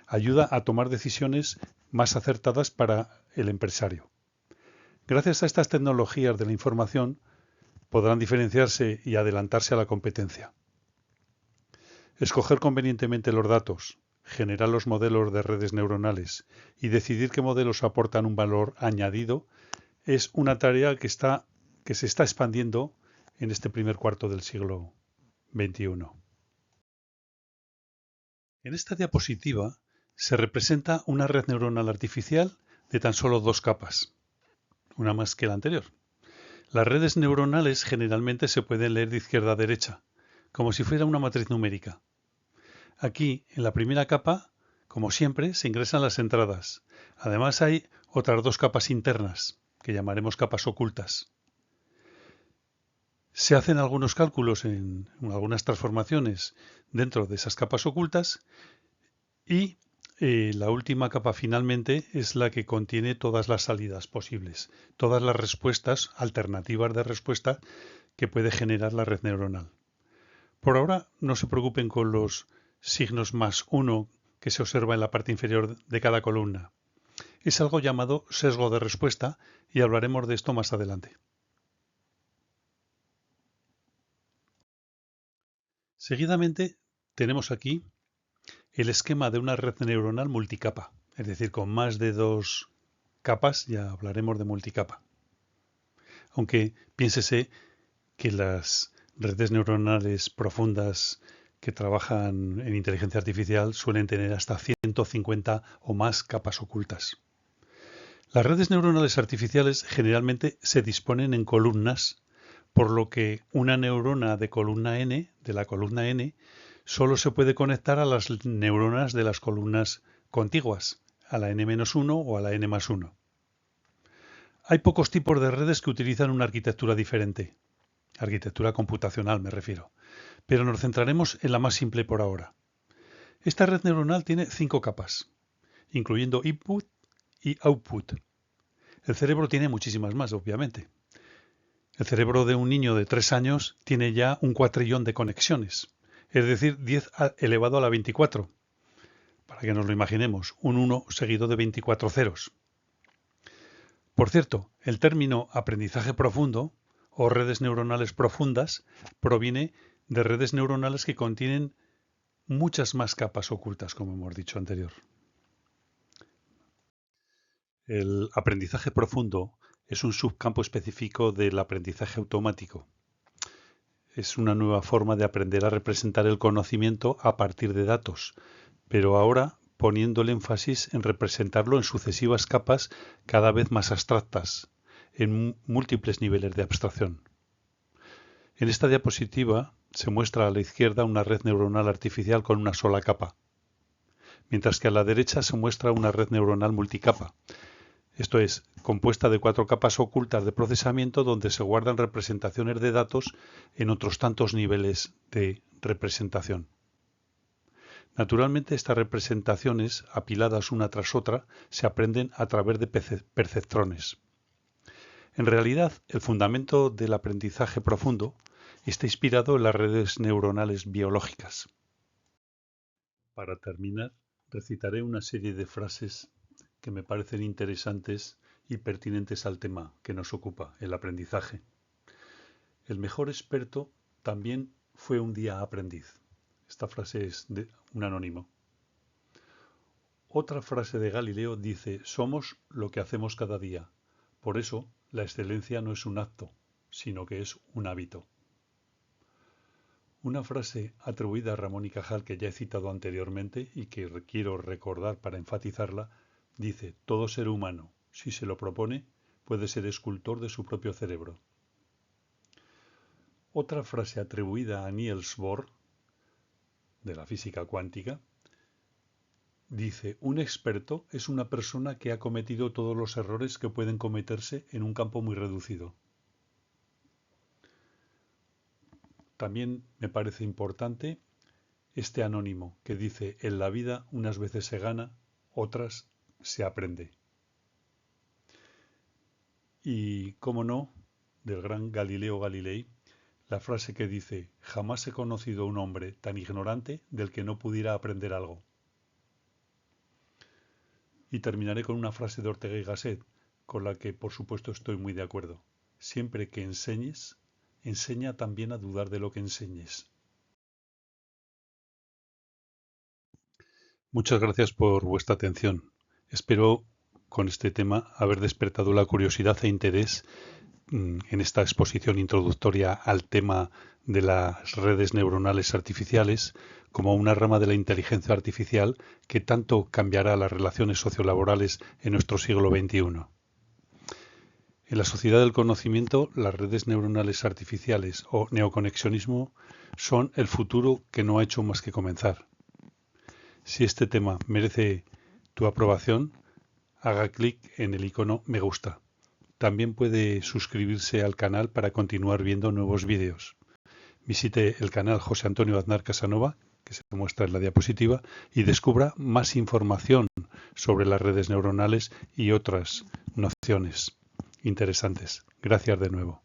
ayuda a tomar decisiones más acertadas para el empresario. Gracias a estas tecnologías de la información, podrán diferenciarse y adelantarse a la competencia. Escoger convenientemente los datos, generar los modelos de redes neuronales y decidir qué modelos aportan un valor añadido es una tarea que se está expandiendo en este primer cuarto del siglo XXI. En esta diapositiva se representa una red neuronal artificial de tan solo 2 capas, una más que la anterior. Las redes neuronales generalmente se pueden leer de izquierda a derecha, como si fuera una matriz numérica. Aquí, en la primera capa, como siempre, se ingresan las entradas. Además hay otras 2 capas internas, que llamaremos capas ocultas. Se hacen algunos cálculos en algunas transformaciones dentro de esas capas ocultas y la última capa finalmente es la que contiene todas las salidas posibles, todas las respuestas, alternativas de respuesta que puede generar la red neuronal. Por ahora no se preocupen con los signos +1 que se observa en la parte inferior de cada columna. Es algo llamado sesgo de respuesta y hablaremos de esto más adelante. Seguidamente tenemos aquí el esquema de una red neuronal multicapa, es decir, con más de 2 capas, ya hablaremos de multicapa. Aunque piénsese que las redes neuronales profundas que trabajan en inteligencia artificial suelen tener hasta 150 o más capas ocultas. Las redes neuronales artificiales generalmente se disponen en columnas, por lo que una neurona de columna n, de la columna n, solo se puede conectar a las neuronas de las columnas contiguas, a la n-1 o a la n+1. Hay pocos tipos de redes que utilizan una arquitectura diferente, arquitectura computacional me refiero, pero nos centraremos en la más simple por ahora. Esta red neuronal tiene 5 capas, incluyendo input y output. El cerebro tiene muchísimas más, obviamente. El cerebro de un niño de 3 años tiene ya un cuatrillón de conexiones, es decir, 10 elevado a la 24, para que nos lo imaginemos, un 1 seguido de 24 ceros. Por cierto, el término aprendizaje profundo o redes neuronales profundas proviene de redes neuronales que contienen muchas más capas ocultas, como hemos dicho anterior. El aprendizaje profundo es un subcampo específico del aprendizaje automático. Es una nueva forma de aprender a representar el conocimiento a partir de datos, pero ahora poniendo el énfasis en representarlo en sucesivas capas cada vez más abstractas, en múltiples niveles de abstracción. En esta diapositiva se muestra a la izquierda una red neuronal artificial con una sola capa, mientras que a la derecha se muestra una red neuronal multicapa. Esto es, compuesta de 4 capas ocultas de procesamiento donde se guardan representaciones de datos en otros tantos niveles de representación. Naturalmente, estas representaciones, apiladas una tras otra, se aprenden a través de perceptrones. En realidad, el fundamento del aprendizaje profundo está inspirado en las redes neuronales biológicas. Para terminar, recitaré una serie de frases que me parecen interesantes y pertinentes al tema que nos ocupa, el aprendizaje. El mejor experto también fue un día aprendiz. Esta frase es de un anónimo. Otra frase de Galileo dice: somos lo que hacemos cada día. Por eso, la excelencia no es un acto, sino que es un hábito. Una frase atribuida a Ramón y Cajal que ya he citado anteriormente y que quiero recordar para enfatizarla, dice: todo ser humano, si se lo propone, puede ser escultor de su propio cerebro. Otra frase atribuida a Niels Bohr, de la física cuántica, dice: un experto es una persona que ha cometido todos los errores que pueden cometerse en un campo muy reducido. También me parece importante este anónimo que dice: en la vida unas veces se gana, otras se aprende. Y, cómo no, del gran Galileo Galilei, la frase que dice: jamás he conocido un hombre tan ignorante del que no pudiera aprender algo. Y terminaré con una frase de Ortega y Gasset, con la que por supuesto estoy muy de acuerdo: siempre que enseñes, enseña también a dudar de lo que enseñes. Muchas gracias por vuestra atención. Espero con este tema haber despertado la curiosidad e interés en esta exposición introductoria al tema de las redes neuronales artificiales como una rama de la inteligencia artificial que tanto cambiará las relaciones sociolaborales en nuestro siglo XXI. En la sociedad del conocimiento, las redes neuronales artificiales o neoconexionismo son el futuro que no ha hecho más que comenzar. Si este tema merece tu aprobación, haga clic en el icono me gusta. También puede suscribirse al canal para continuar viendo nuevos vídeos. Visite el canal José Antonio Aznar Casanova, que se muestra en la diapositiva, y descubra más información sobre las redes neuronales y otras nociones interesantes. Gracias de nuevo.